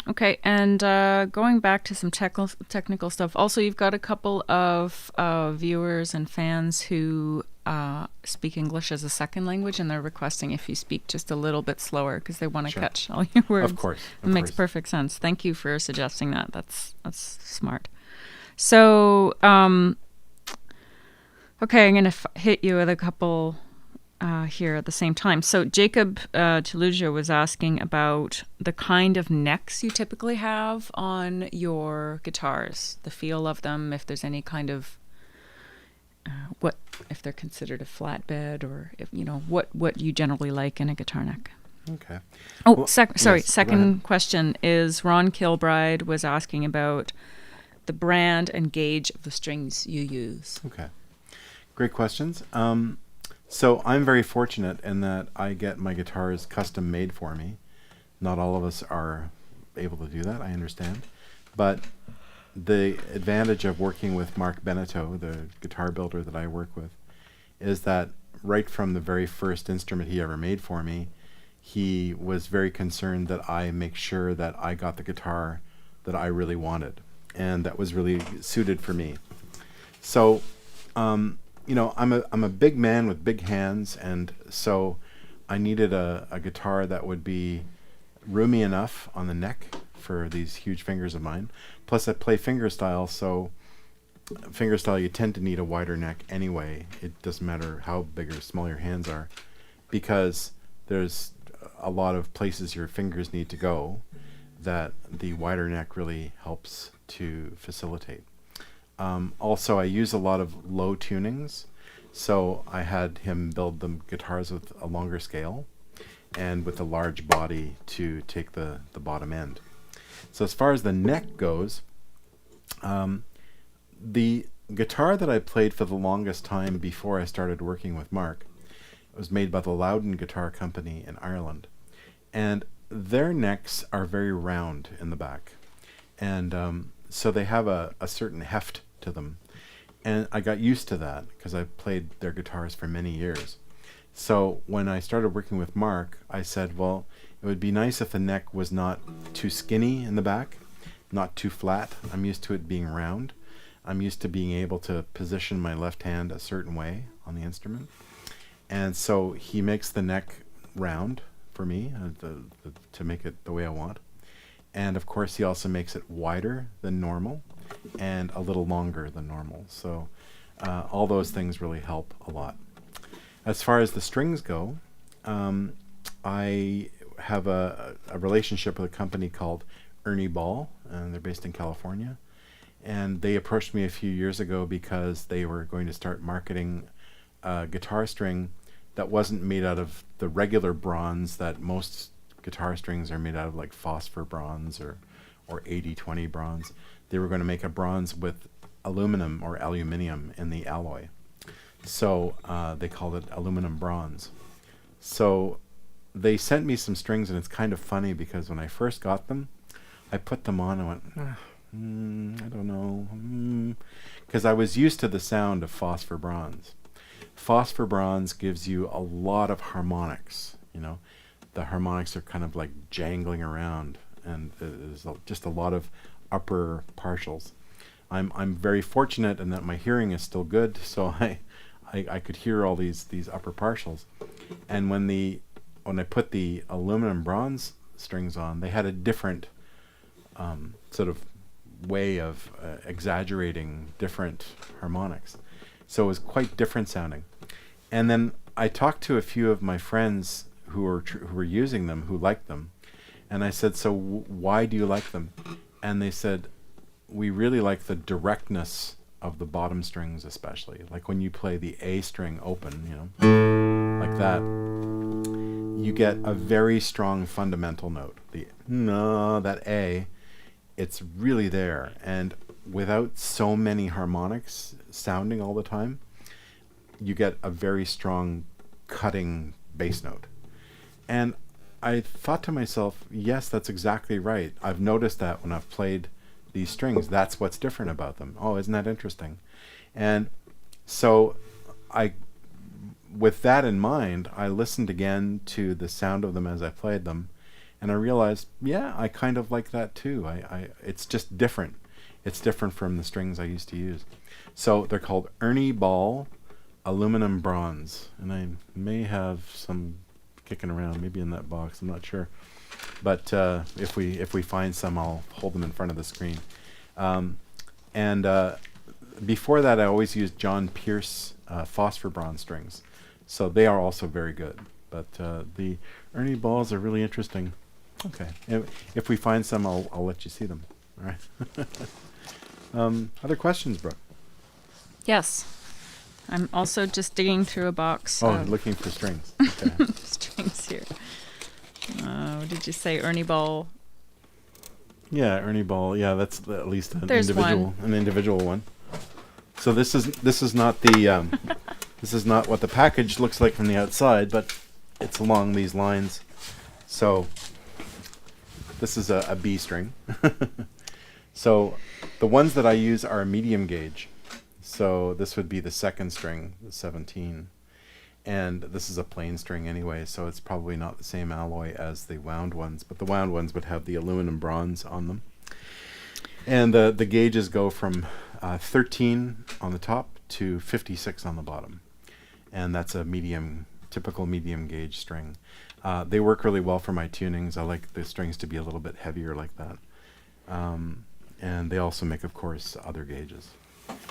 Okay, and going back to some technical stuff. Also, you've got a couple of viewers and fans who speak English as a second language, and they're requesting if you speak just a little bit slower because they want to catch all your words. Of course. It makes perfect sense. Thank you for suggesting that. That's smart. So, okay, I'm going to hit you with a couple here at the same time. So Jacob Chilujia was asking about the kind of necks you typically have on your guitars, the feel of them, if there's any kind of if they're considered a flatbed, or if what you generally like in a guitar neck. Okay. Oh, well, second question is Ron Kilbride was asking about the brand and gauge of the strings you use. Okay. Great questions. So I'm very fortunate in that I get my guitars custom made for me. Not all of us are able to do that, I understand. But the advantage of working with Mark Beneteau, the guitar builder that I work with, is that right from the very first instrument he ever made for me, he was very concerned that I make sure that I got the guitar that I really wanted and that was really suited for me. So, I'm a big man with big hands, and so I needed a guitar that would be roomy enough on the neck for these huge fingers of mine. Plus, I play fingerstyle, so fingerstyle you tend to need a wider neck anyway. It doesn't matter how big or small your hands are, because there's a lot of places your fingers need to go that the wider neck really helps to facilitate. Also, I use a lot of low tunings, so I had him build the guitars with a longer scale and with a large body to take the bottom end. So as far as the neck goes, the guitar that I played for the longest time before I started working with Mark was made by the Loudon Guitar Company in Ireland, and their necks are very round in the back, and so they have a certain heft to them, and I got used to that because I played their guitars for many years. So when I started working with Mark, I said, well, it would be nice if the neck was not too skinny in the back, not too flat. I'm used to it being round. I'm used to being able to position my left hand a certain way on the instrument. And so he makes the neck round for me to make it the way I want. And of course, he also makes it wider than normal and a little longer than normal. So all those things really help a lot. As far as the strings go, I have a relationship with a company called Ernie Ball, and they're based in California. And they approached me a few years ago because they were going to start marketing a guitar string that wasn't made out of the regular bronze that most guitar strings are made out of, like phosphor bronze or 80/20 bronze. They were going to make a bronze with aluminum or aluminium in the alloy. So they called it aluminum bronze. So they sent me some strings, and it's kind of funny because when I first got them, I put them on and went, I don't know, because I was used to the sound of phosphor bronze. Phosphor bronze gives you a lot of harmonics, you know. The harmonics are kind of like jangling around, and there's just a lot of upper partials. I'm very fortunate in that my hearing is still good, so I could hear all these upper partials. And when I put the aluminum bronze strings on, they had a different sort of way of exaggerating different harmonics. So it was quite different sounding. And then I talked to a few of my friends who were using them, who liked them. And I said, so why do you like them? And they said, we really like the directness of the bottom strings, especially. Like when you play the A string open, you know. like that, you get a very strong fundamental note. The no, that A, it's really there. And without so many harmonics sounding all the time, you get a very strong cutting bass note. And I thought to myself, yes, that's exactly right. I've noticed that when I've played these strings, that's what's different about them. Oh, isn't that interesting? And so with that in mind, I listened again to the sound of them as I played them, and I realized, yeah, I kind of like that too. It's just different. It's different from the strings I used to use. So they're called Ernie Ball aluminum bronze, and I may have some kicking around, maybe in that box. I'm not sure, but if we find some, I'll hold them in front of the screen. And before that, I always used John Pierce phosphor bronze strings, so they are also very good. But the Ernie balls are really interesting. Okay, if we find some, I'll let you see them. All right. Other questions, Brooke? Yes. I'm also just digging through a box. Oh, looking for strings. Okay. Strings here. What did you say? Ernie Ball. Yeah, Ernie Ball. Yeah, that's at least an There's individual one. So this is not the this is not what the package looks like from the outside, but it's along these lines. So this is a B string. So the ones that I use are medium gauge. So this would be the second string, the 17. And this is a plain string anyway, so it's probably not the same alloy as the wound ones, but the wound ones would have the aluminum bronze on them. And the gauges go from 13 on the top to 56 on the bottom. And that's a typical medium gauge string. They work really well for my tunings. I like the strings to be a little bit heavier like that. And they also make, of course, other gauges.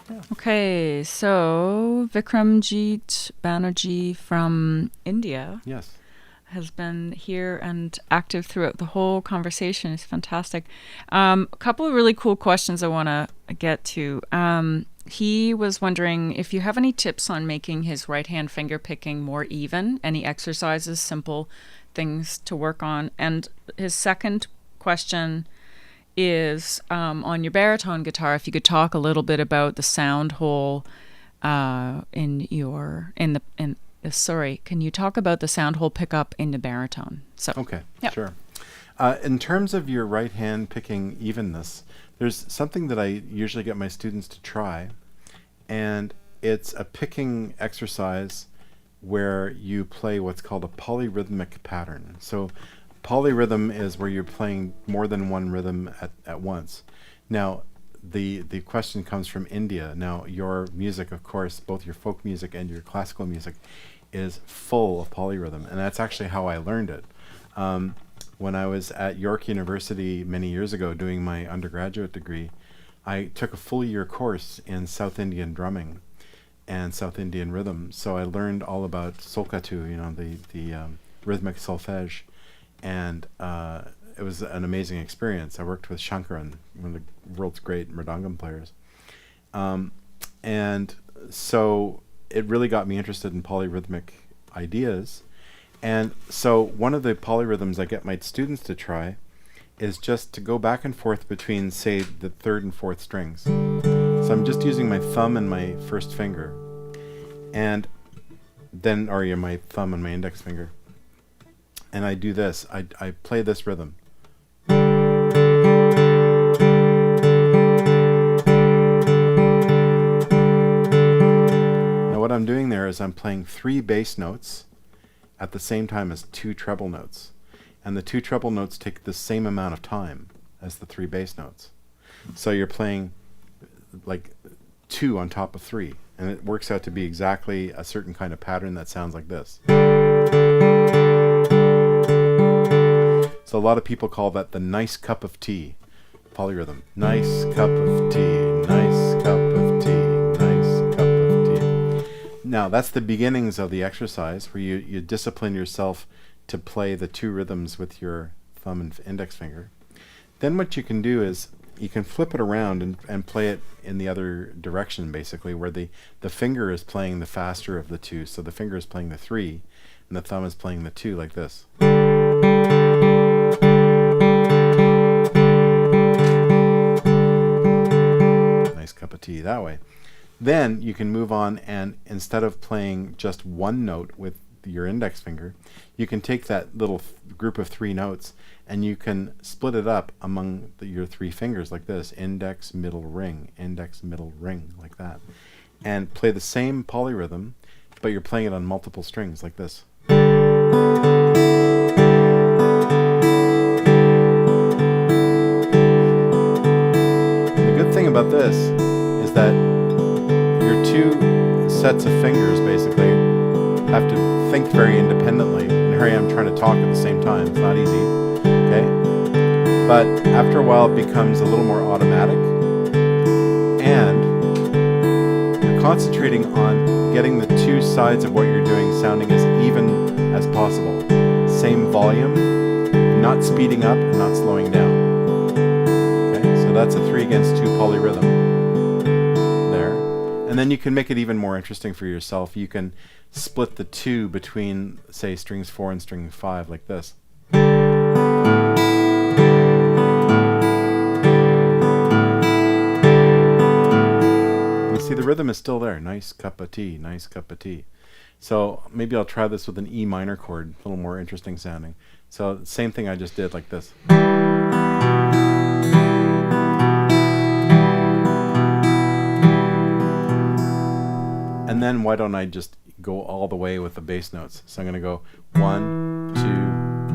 Yeah. Okay, so Vikramjit Banerjee from India Yes. has been here and active throughout the whole conversation. It's fantastic. A couple of really cool questions I want to get to. He was wondering if you have any tips on making his right-hand finger picking more even, any exercises, simple things to work on. And his second question is on your baritone guitar, if you could talk a little bit about the sound hole can you talk about the sound hole pickup in the baritone? So Okay, yep. Sure. In terms of your right hand picking evenness, there's something that I usually get my students to try, and it's a picking exercise where you play what's called a polyrhythmic pattern. So polyrhythm is where you're playing more than one rhythm at once. Now, the question comes from India. Now, your music, of course, both your folk music and your classical music, is full of polyrhythm, and that's actually how I learned it. When I was at York University many years ago doing my undergraduate degree, I took a full year course in South Indian drumming and South Indian rhythm. So I learned all about solkatu, the rhythmic solfege, and it was an amazing experience. I worked with Shankaran, one of the world's great mridangam players. And so it really got me interested in polyrhythmic ideas. And so one of the polyrhythms I get my students to try is just to go back and forth between, say, the third and fourth strings. So I'm just using my thumb and my first finger, and then, my thumb and my index finger. And I do this. I play this rhythm. Now what I'm doing there is I'm playing 3 bass notes at the same time as 2 treble notes. And the 2 treble notes take the same amount of time as the 3 bass notes. So you're playing like 2 on top of 3. And it works out to be exactly a certain kind of pattern that sounds like this. So a lot of people call that the nice cup of tea polyrhythm. Nice cup of tea, nice cup of tea, nice cup of tea. Now that's the beginnings of the exercise where you discipline yourself to play the 2 rhythms with your thumb and index finger. Then what you can do is you can flip it around and play it in the other direction, basically, where the finger is playing the faster of the two. So the finger is playing the 3, and the thumb is playing the 2, like this. Nice cup of tea that way. Then you can move on, and instead of playing just one note with your index finger, you can take that little group of 3 notes and you can split it up among your 3 fingers like this: index, middle, ring, index, middle, ring, like that, and play the same polyrhythm, but you're playing it on multiple strings like this. The good thing about this is that your 2 sets of fingers basically have to think very independently. And here I am trying to talk at the same time. It's not easy, okay? But after a while, it becomes a little more automatic, and you're concentrating on getting the 2 sides of what you're doing sounding as even as possible. Same volume, not speeding up and not slowing down. Okay, so that's a 3 against 2 polyrhythm there. And then you can make it even more interesting for yourself. You can split the 2 between, say, strings 4 and string 5 like this. You see the rhythm is still there. Nice cup of tea, nice cup of tea. So maybe I'll try this with an E minor chord, a little more interesting sounding. So same thing I just did, like this. And then why don't I just go all the way with the bass notes? So I'm going to go 1, 2,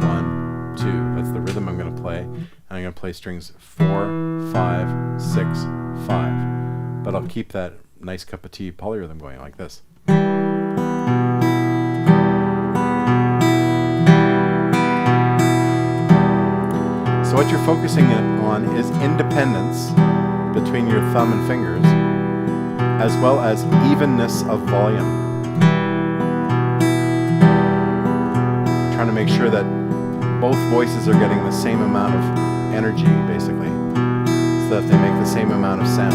1, 2. That's the rhythm I'm going to play. And I'm going to play strings 4, 5, 6, 5. But I'll keep that nice cup of tea polyrhythm going like this. So what you're focusing on is independence between your thumb and fingers, as well as evenness of volume. Trying to make sure that both voices are getting the same amount of energy, basically, so that they make the same amount of sound.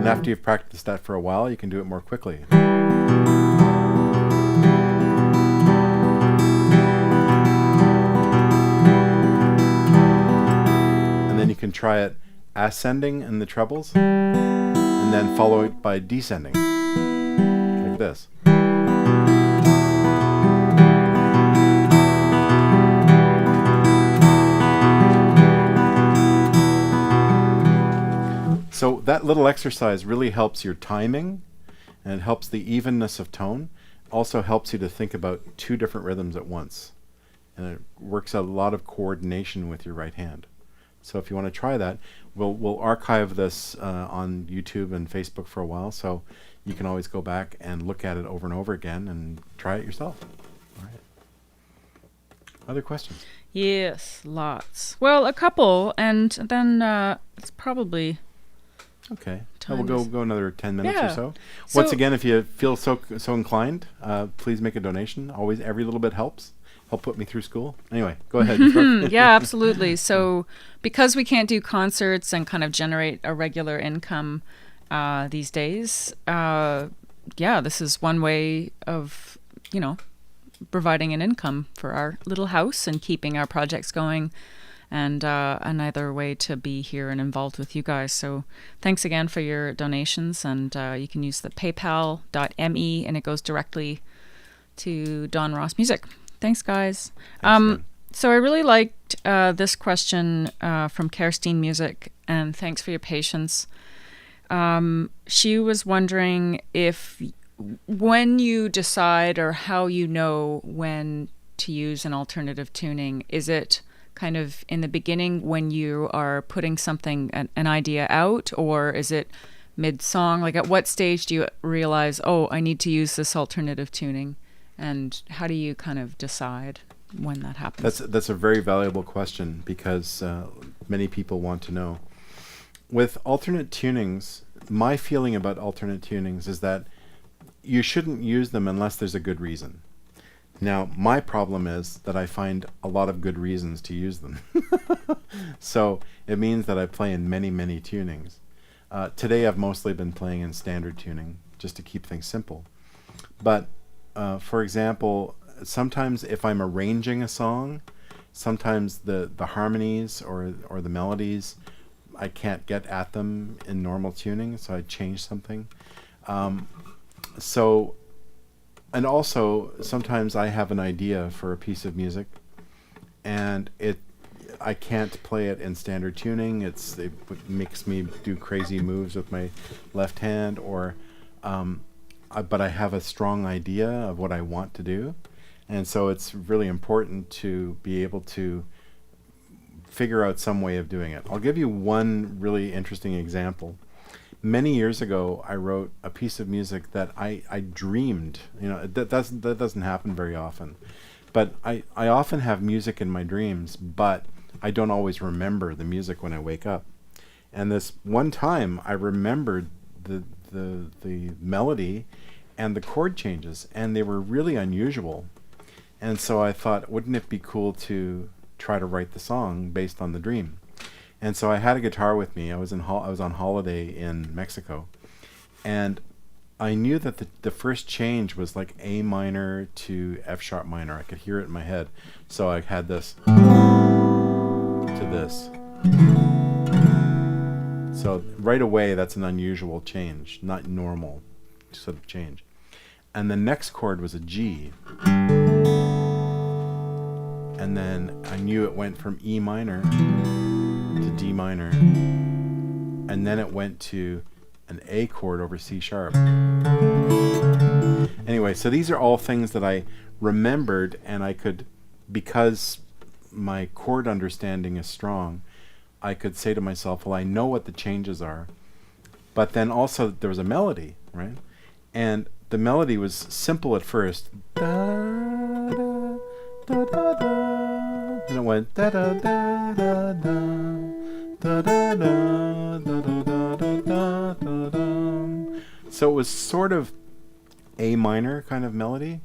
And after you've practiced that for a while, you can do it more quickly. You can try it ascending in the trebles and then follow it by descending like this. So that little exercise really helps your timing, and it helps the evenness of tone. Also helps you to think about 2 different rhythms at once, and it works out a lot of coordination with your right hand. So if you want to try that, we'll archive this on YouTube and Facebook for a while, so you can always go back and look at it over and over again and try it yourself. All right. Other questions? Yes, lots. Well, a couple, and then it's probably okay. time We'll is- go another 10 minutes or Yeah. so. So- Once again, if you feel so inclined, please make a donation. Always, every little bit helps. Help put me through school. Anyway, go ahead. Yeah, absolutely. So because we can't do concerts and kind of generate a regular income these days, this is one way of, providing an income for our little house and keeping our projects going, and another way to be here and involved with you guys. So thanks again for your donations, and you can use the paypal.me, and it goes directly to Don Ross Music. Thanks, guys. Thanks, So I really liked this question from Kerstine Music, and thanks for your patience. She was wondering if when you decide or how you know when to use an alternative tuning, is it kind of in the beginning when you are putting something, an idea out, or is it mid-song? Like at what stage do you realize, oh, I need to use this alternative tuning? And how do you kind of decide when that happens? That's a very valuable question, because many people want to know. With alternate tunings, my feeling about alternate tunings is that you shouldn't use them unless there's a good reason. Now, my problem is that I find a lot of good reasons to use them. So it means that I play in many, many tunings. Today I've mostly been playing in standard tuning just to keep things simple. But for example, sometimes if I'm arranging a song, sometimes the harmonies or the melodies, I can't get at them in normal tuning, so I change something. And also sometimes I have an idea for a piece of music, and I can't play it in standard tuning. It makes me do crazy moves with my left hand, but I have a strong idea of what I want to do, and so it's really important to be able to figure out some way of doing it. I'll give you one really interesting example. Many years ago, I wrote a piece of music that I dreamed. That doesn't happen very often, but I often have music in my dreams, but I don't always remember the music when I wake up. And this one time, I remembered the melody and the chord changes, and they were really unusual. And so I thought, wouldn't it be cool to try to write the song based on the dream? And so I had a guitar with me. I was on holiday in Mexico, and I knew that the first change was like A minor to F sharp minor. I could hear it in my head. So I had this to this. So right away, that's an unusual change, not normal sort of change. And the next chord was a G. And then I knew it went from E minor to D minor, and then it went to an A chord over C sharp. Anyway, so these are all things that I remembered, and I could, because my chord understanding is strong, I could say to myself, well, I know what the changes are, but then also there was a melody, right? And the melody was simple at first. Da, da, da, da, da. And it went da da da da da da da da da da da da da. So it was sort of A minor kind of melody,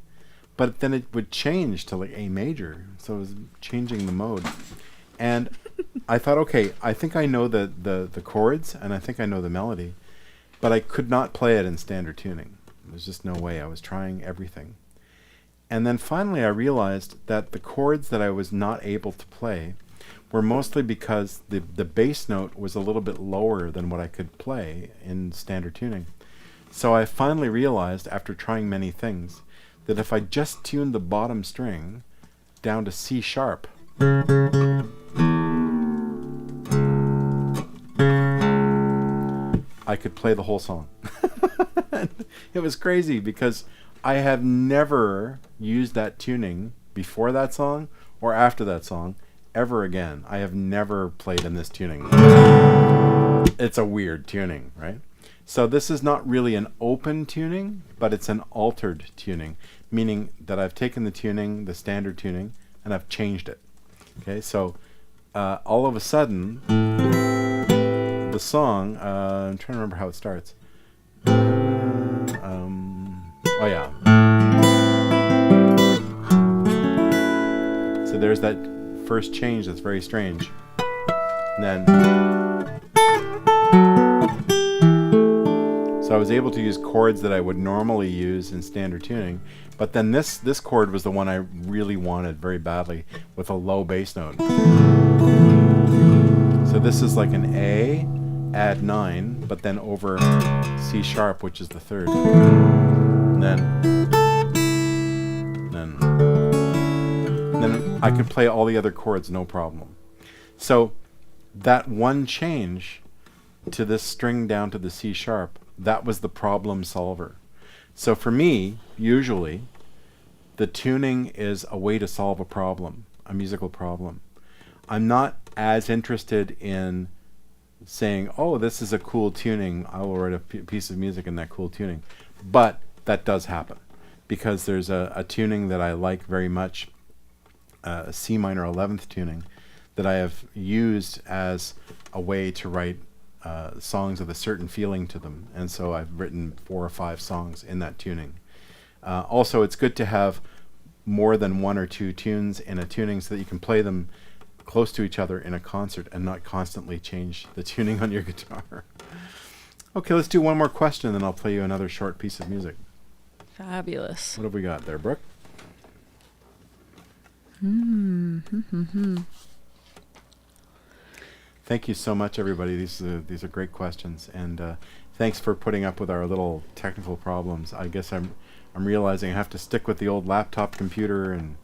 but then it would change to like A major. So it was changing the mode. And I thought, okay, I think I know the chords, and I think I know the melody, but I could not play it in standard tuning. There's just no way. I was trying everything. And then finally I realized that the chords that I was not able to play were mostly because the bass note was a little bit lower than what I could play in standard tuning. So I finally realized, after trying many things, that if I just tuned the bottom string down to C sharp, I could play the whole song. It was crazy because I have never used that tuning before that song or after that song ever again. I have never played in this tuning. It's a weird tuning, right? So this is not really an open tuning, but it's an altered tuning, meaning that I've taken the tuning, the standard tuning, and I've changed it. Okay, so all of a sudden, the song, I'm trying to remember how it starts. Oh yeah. So there's that first change that's very strange. And then, so I was able to use chords that I would normally use in standard tuning, but then this chord was the one I really wanted very badly, with a low bass note. So this is like an A, add 9, but then over C sharp, which is the third. And then I could play all the other chords no problem. So that one change to this string down to the C sharp, that was the problem solver. So for me, usually, the tuning is a way to solve a problem, a musical problem. I'm not as interested in saying, oh, this is a cool tuning, I will write a piece of music in that cool tuning. But that does happen, because there's a tuning that I like very much, a C minor 11th tuning, that I have used as a way to write songs with a certain feeling to them. And so I've written 4 or 5 songs in that tuning. Also, it's good to have more than one or two tunes in a tuning so that you can play them close to each other in a concert and not constantly change the tuning on your guitar. Okay, let's do one more question, then I'll play you another short piece of music. Fabulous. What have we got there, Brooke? Thank you so much, everybody. These are great questions, and thanks for putting up with our little technical problems. I guess I'm realizing I have to stick with the old laptop computer, and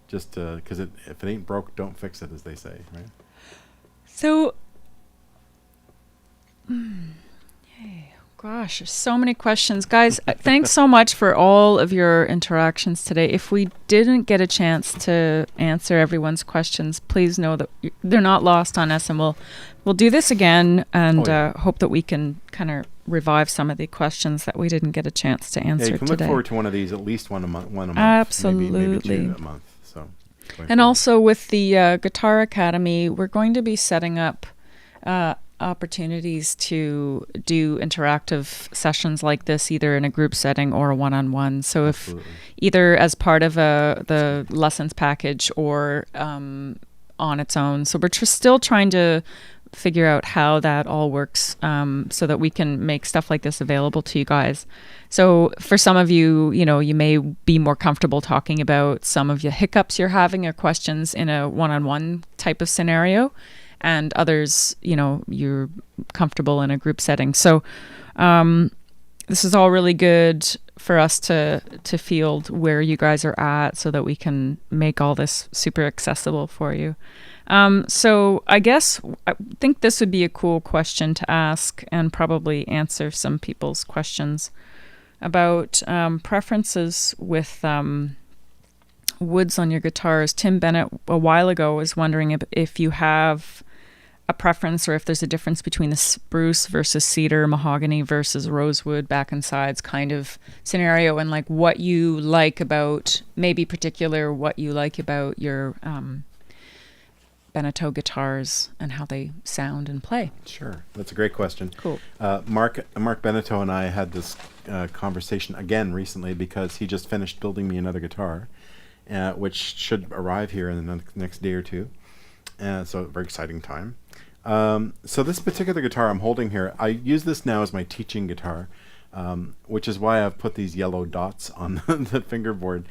just because if it ain't broke, don't fix it, as they say, right? So, gosh, so many questions. Guys, thanks so much for all of your interactions today. If we didn't get a chance to answer everyone's questions, please know that they're not lost on us, and we'll do this again, and hope that we can kind of revive some of the questions that we didn't get a chance to answer today. Yeah, you can look forward to one of these, at least one a month. Absolutely. Maybe two a month. So, and also with the Guitar Academy, we're going to be setting up opportunities to do interactive sessions like this, either in a group setting or a one-on-one. So Absolutely. If either as part of the lessons package or on its own. So we're still trying to figure out how that all works, so that we can make stuff like this available to you guys. So for some of you, you may be more comfortable talking about some of the hiccups you're having or questions in a one-on-one type of scenario. And others, you're comfortable in a group setting. So this is all really good for us to field where you guys are at so that we can make all this super accessible for you. So I think this would be a cool question to ask and probably answer some people's questions about preferences with woods on your guitars. Tim Bennett a while ago was wondering if you have a preference or if there's a difference between the spruce versus cedar, mahogany versus rosewood, back and sides kind of scenario, and like what you like about, maybe particular what you like about your Beneteau guitars and how they sound and play. Sure, that's a great question. Cool. Mark Beneteau and I had this conversation again recently because he just finished building me another guitar, which should arrive here in the next day or two. So a very exciting time. So this particular guitar I'm holding here, I use this now as my teaching guitar, which is why I've put these yellow dots on the fingerboard.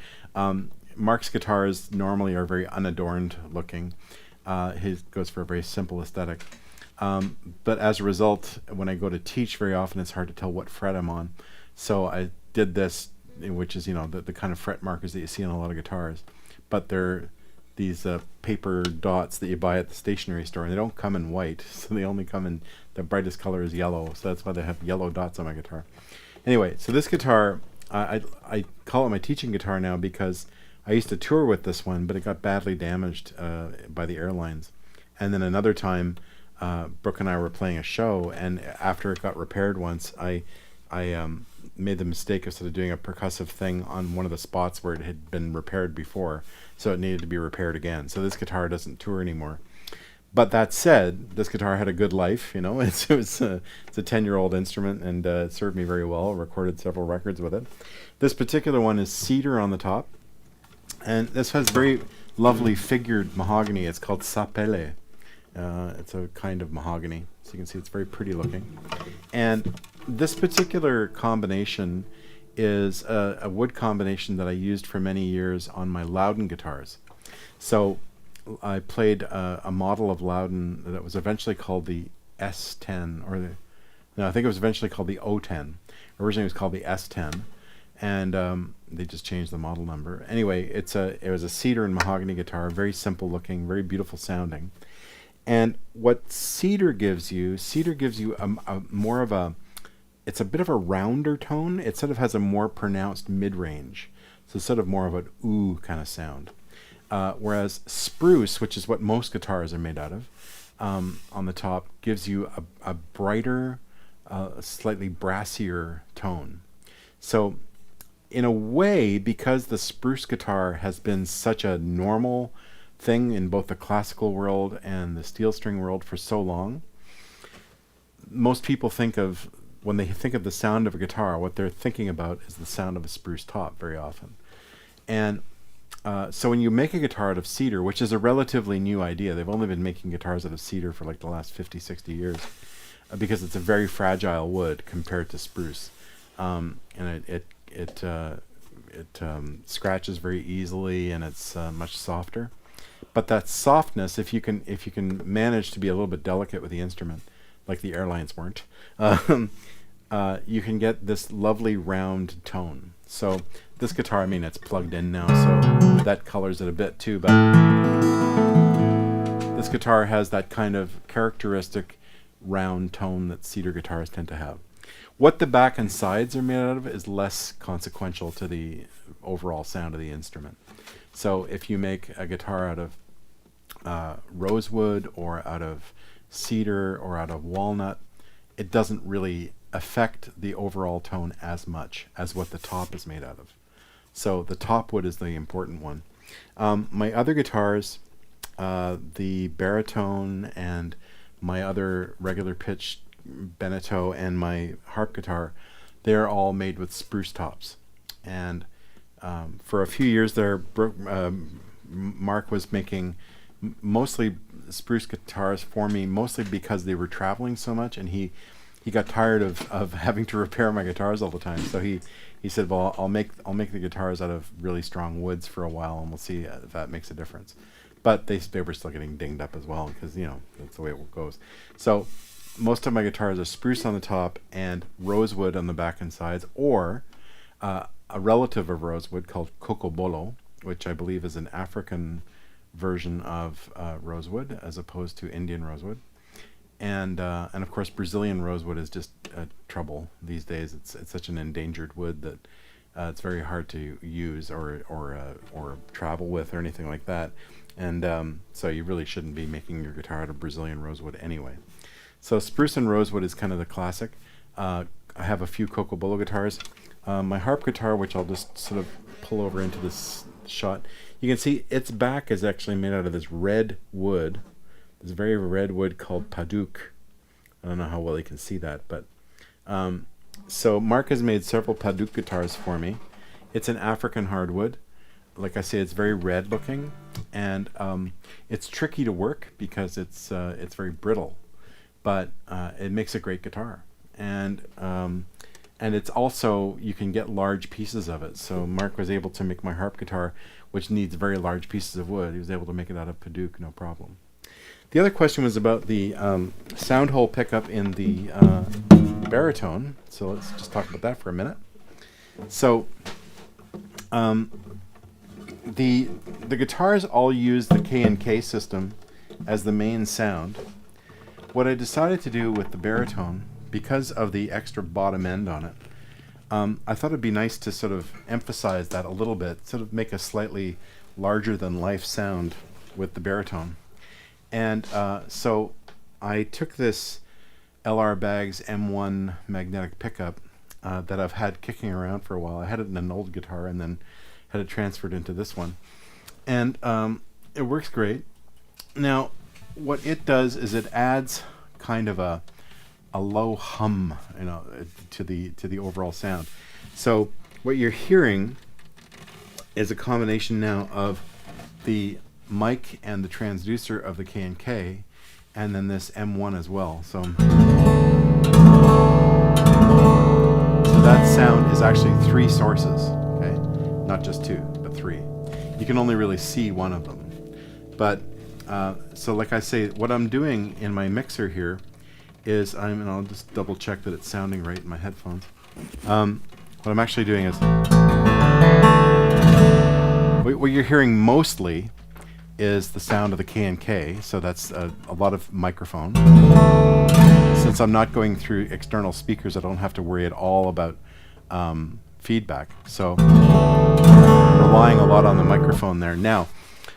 Mark's guitars normally are very unadorned looking. His goes for a very simple aesthetic. But as a result, when I go to teach, very often it's hard to tell what fret I'm on. So I did this, which is, the kind of fret markers that you see on a lot of guitars. But they're these paper dots that you buy at the stationery store, and they don't come in white, so they only come in, the brightest color is yellow, so that's why they have yellow dots on my guitar. Anyway, so this guitar, I call it my teaching guitar now because I used to tour with this one, but it got badly damaged by the airlines. And then another time, Brooke and I were playing a show, and after it got repaired once, I made the mistake of sort of doing a percussive thing on one of the spots where it had been repaired before, so it needed to be repaired again. So this guitar doesn't tour anymore. But that said, this guitar had a good life. It's a 10-year-old instrument, and it served me very well. Recorded several records with it. This particular one is cedar on the top, and this has very lovely figured mahogany. It's called sapele. It's a kind of mahogany, so you can see it's very pretty looking. And this particular combination is a wood combination that I used for many years on my Loudon guitars. So I played a model of Loudon that was eventually called the S10, I think it was eventually called the O10. Originally it was called the S10, and they just changed the model number. Anyway, it was a cedar and mahogany guitar, very simple looking, very beautiful sounding. And what cedar gives you a more of a, it's a bit of a rounder tone. It sort of has a more pronounced mid-range. So it's sort of more of an ooh kind of sound. Whereas spruce, which is what most guitars are made out of, on the top, gives you a brighter, slightly brassier tone. So in a way, because the spruce guitar has been such a normal thing in both the classical world and the steel string world for so long, most people when they think of the sound of a guitar, what they're thinking about is the sound of a spruce top very often. And So when you make a guitar out of cedar, which is a relatively new idea, they've only been making guitars out of cedar for like the last 50, 60 years, because it's a very fragile wood compared to spruce, and it scratches very easily, and it's much softer. But that softness, if you can manage to be a little bit delicate with the instrument, like the airlines weren't, you can get this lovely round tone. So this guitar, I mean, it's plugged in now, so that colors it a bit too, but this guitar has that kind of characteristic round tone that cedar guitars tend to have. What the back and sides are made out of is less consequential to the overall sound of the instrument. So if you make a guitar out of rosewood or out of cedar or out of walnut, it doesn't really affect the overall tone as much as what the top is made out of. So the top wood is the important one. My other guitars, the baritone and my other regular pitch Beneteau and my harp guitar, they're all made with spruce tops. And for a few years there, Mark was making mostly spruce guitars for me, mostly because they were traveling so much, and he got tired of having to repair my guitars all the time. So he said, well, I'll make the guitars out of really strong woods for a while, and we'll see if that makes a difference. But they were still getting dinged up as well, because that's the way it goes. So most of my guitars are spruce on the top and rosewood on the back and sides, or a relative of rosewood called cocobolo, which I believe is an African version of rosewood as opposed to Indian rosewood. And of course, Brazilian rosewood is just trouble these days. It's such an endangered wood that it's very hard to use or travel with or anything like that. And so you really shouldn't be making your guitar out of Brazilian rosewood anyway. So spruce and rosewood is kind of the classic. I have a few cocobolo guitars. My harp guitar, which I'll just sort of pull over into this shot, you can see its back is actually made out of this red wood. This very red wood called Paduk. I don't know how well you can see that, but so Mark has made several Paduk guitars for me. It's an African hardwood. Like I say, it's very red looking, and it's tricky to work because it's very brittle, but it makes a great guitar. And it's also, you can get large pieces of it. So Mark was able to make my harp guitar, which needs very large pieces of wood. He was able to make it out of Paduk, no problem. The other question was about the sound hole pickup in the baritone. So let's just talk about that for a minute. So the guitars all use the K&K system as the main sound. What I decided to do with the baritone, because of the extra bottom end on it, I thought it'd be nice to sort of emphasize that a little bit, sort of make a slightly larger than life sound with the baritone. And so I took this LR Baggs M1 magnetic pickup that I've had kicking around for a while. I had it in an old guitar and then had it transferred into this one. And it works great. Now, what it does is it adds kind of a low hum, to the overall sound. So what you're hearing is a combination now of the mic and the transducer of the K&K, and then this M1 as well. So that sound is actually 3 sources, okay? Not just 2, but 3. You can only really see one of them. But so like I say, what I'm doing in my mixer here is and I'll just double check that it's sounding right in my headphones. What I'm actually doing is, what you're hearing mostly is the sound of the K&K, so that's a lot of microphone. Since I'm not going through external speakers, I don't have to worry at all about feedback. So relying a lot on the microphone there. Now,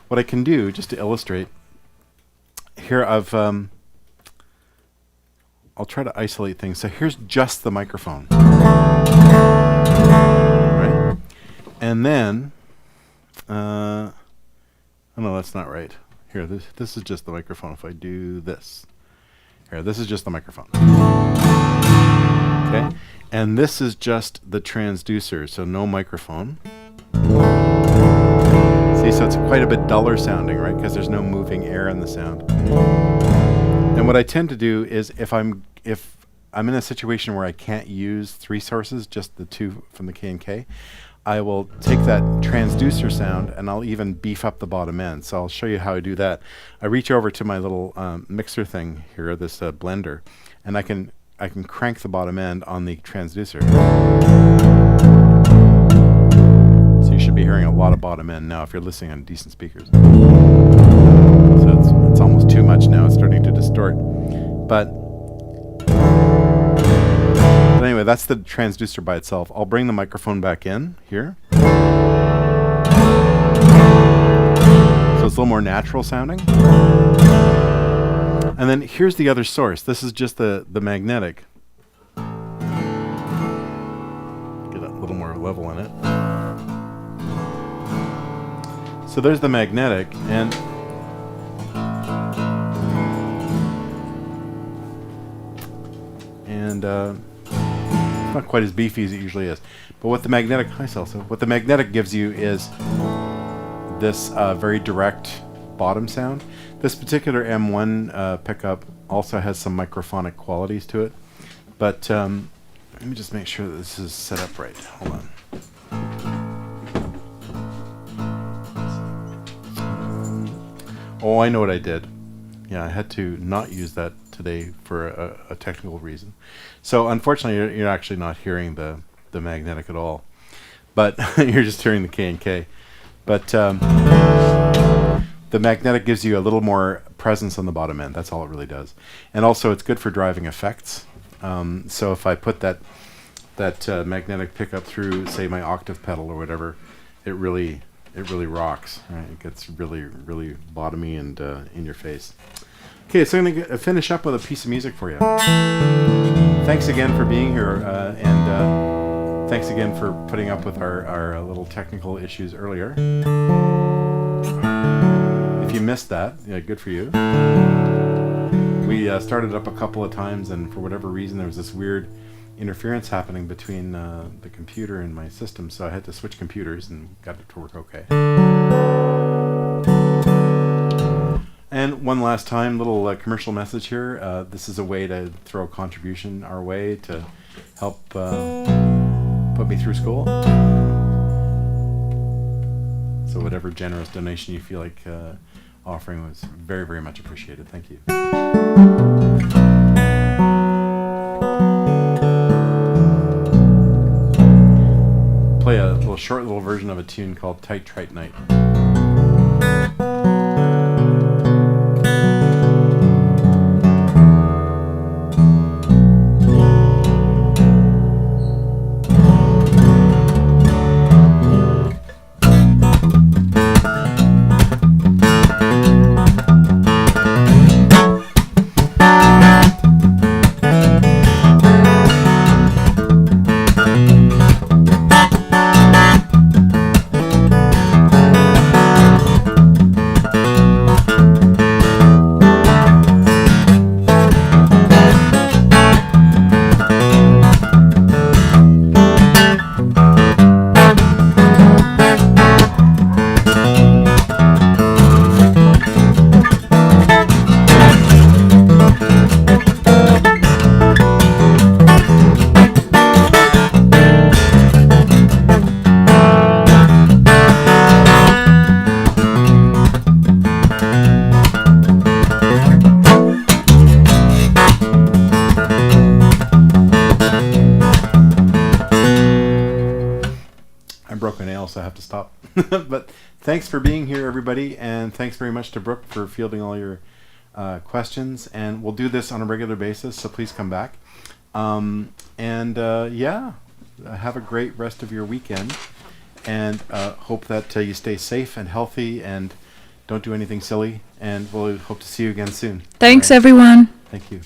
what I can do, just to illustrate, here I'll try to isolate things. So here's just the microphone. Right? And then, oh no, that's not right. Here, this is just the microphone. If I do this. Here, this is just the microphone. Okay? And this is just the transducer, so no microphone. See, See, so it's quite a bit duller sounding, right? Because there's no moving air in the sound. And what I tend to do is if I'm in a situation where I can't use 3 sources, just the 2 from the K&K, I will take that transducer sound and I'll even beef up the bottom end. So I'll show you how I do that. I reach over to my little mixer thing here, this blender, and I can crank the bottom end on the transducer. So you should be hearing a lot of bottom end now if you're listening on decent speakers. So it's almost too much now. It's starting to distort. But anyway, that's the transducer by itself. I'll bring the microphone back in here. So it's a little more natural sounding. And then here's the other source. This is just the magnetic. Get a little more level in it. So there's the magnetic, and not quite as beefy as it usually is. But what the magnetic, hi Celso, what the magnetic gives you is this very direct bottom sound. This particular M1 pickup also has some microphonic qualities to it. But let me just make sure that this is set up right. Hold on. Oh, I know what I did. Yeah, I had to not use that today for a technical reason. So unfortunately, you're actually not hearing the magnetic at all, but you're just hearing the K&K. But the magnetic gives you a little more presence on the bottom end. That's all it really does. And also, it's good for driving effects. So if I put that magnetic pickup through, say, my octave pedal or whatever, it really rocks. Right? It gets really, really bottomy and in your face. Okay, so I'm going to finish up with a piece of music for you. Thanks again for being here, and thanks again for putting up with our little technical issues earlier. If you missed that, yeah, good for you. We started up a couple of times, and for whatever reason, there was this weird interference happening between the computer and my system, so I had to switch computers and got it to work okay. And one last time, little commercial message here. This is a way to throw a contribution our way to help put me through school. So whatever generous donation you feel like offering was very, very much appreciated. Thank you. Play a short little version of a tune called Tight Trite Night. So I have to stop. But thanks for being here, everybody, and thanks very much to Brooke for fielding all your questions. And we'll do this on a regular basis, so please come back. Yeah, have a great rest of your weekend, and hope that you stay safe and healthy and don't do anything silly. And we'll hope to see you again soon. Thanks, everyone. Thank you.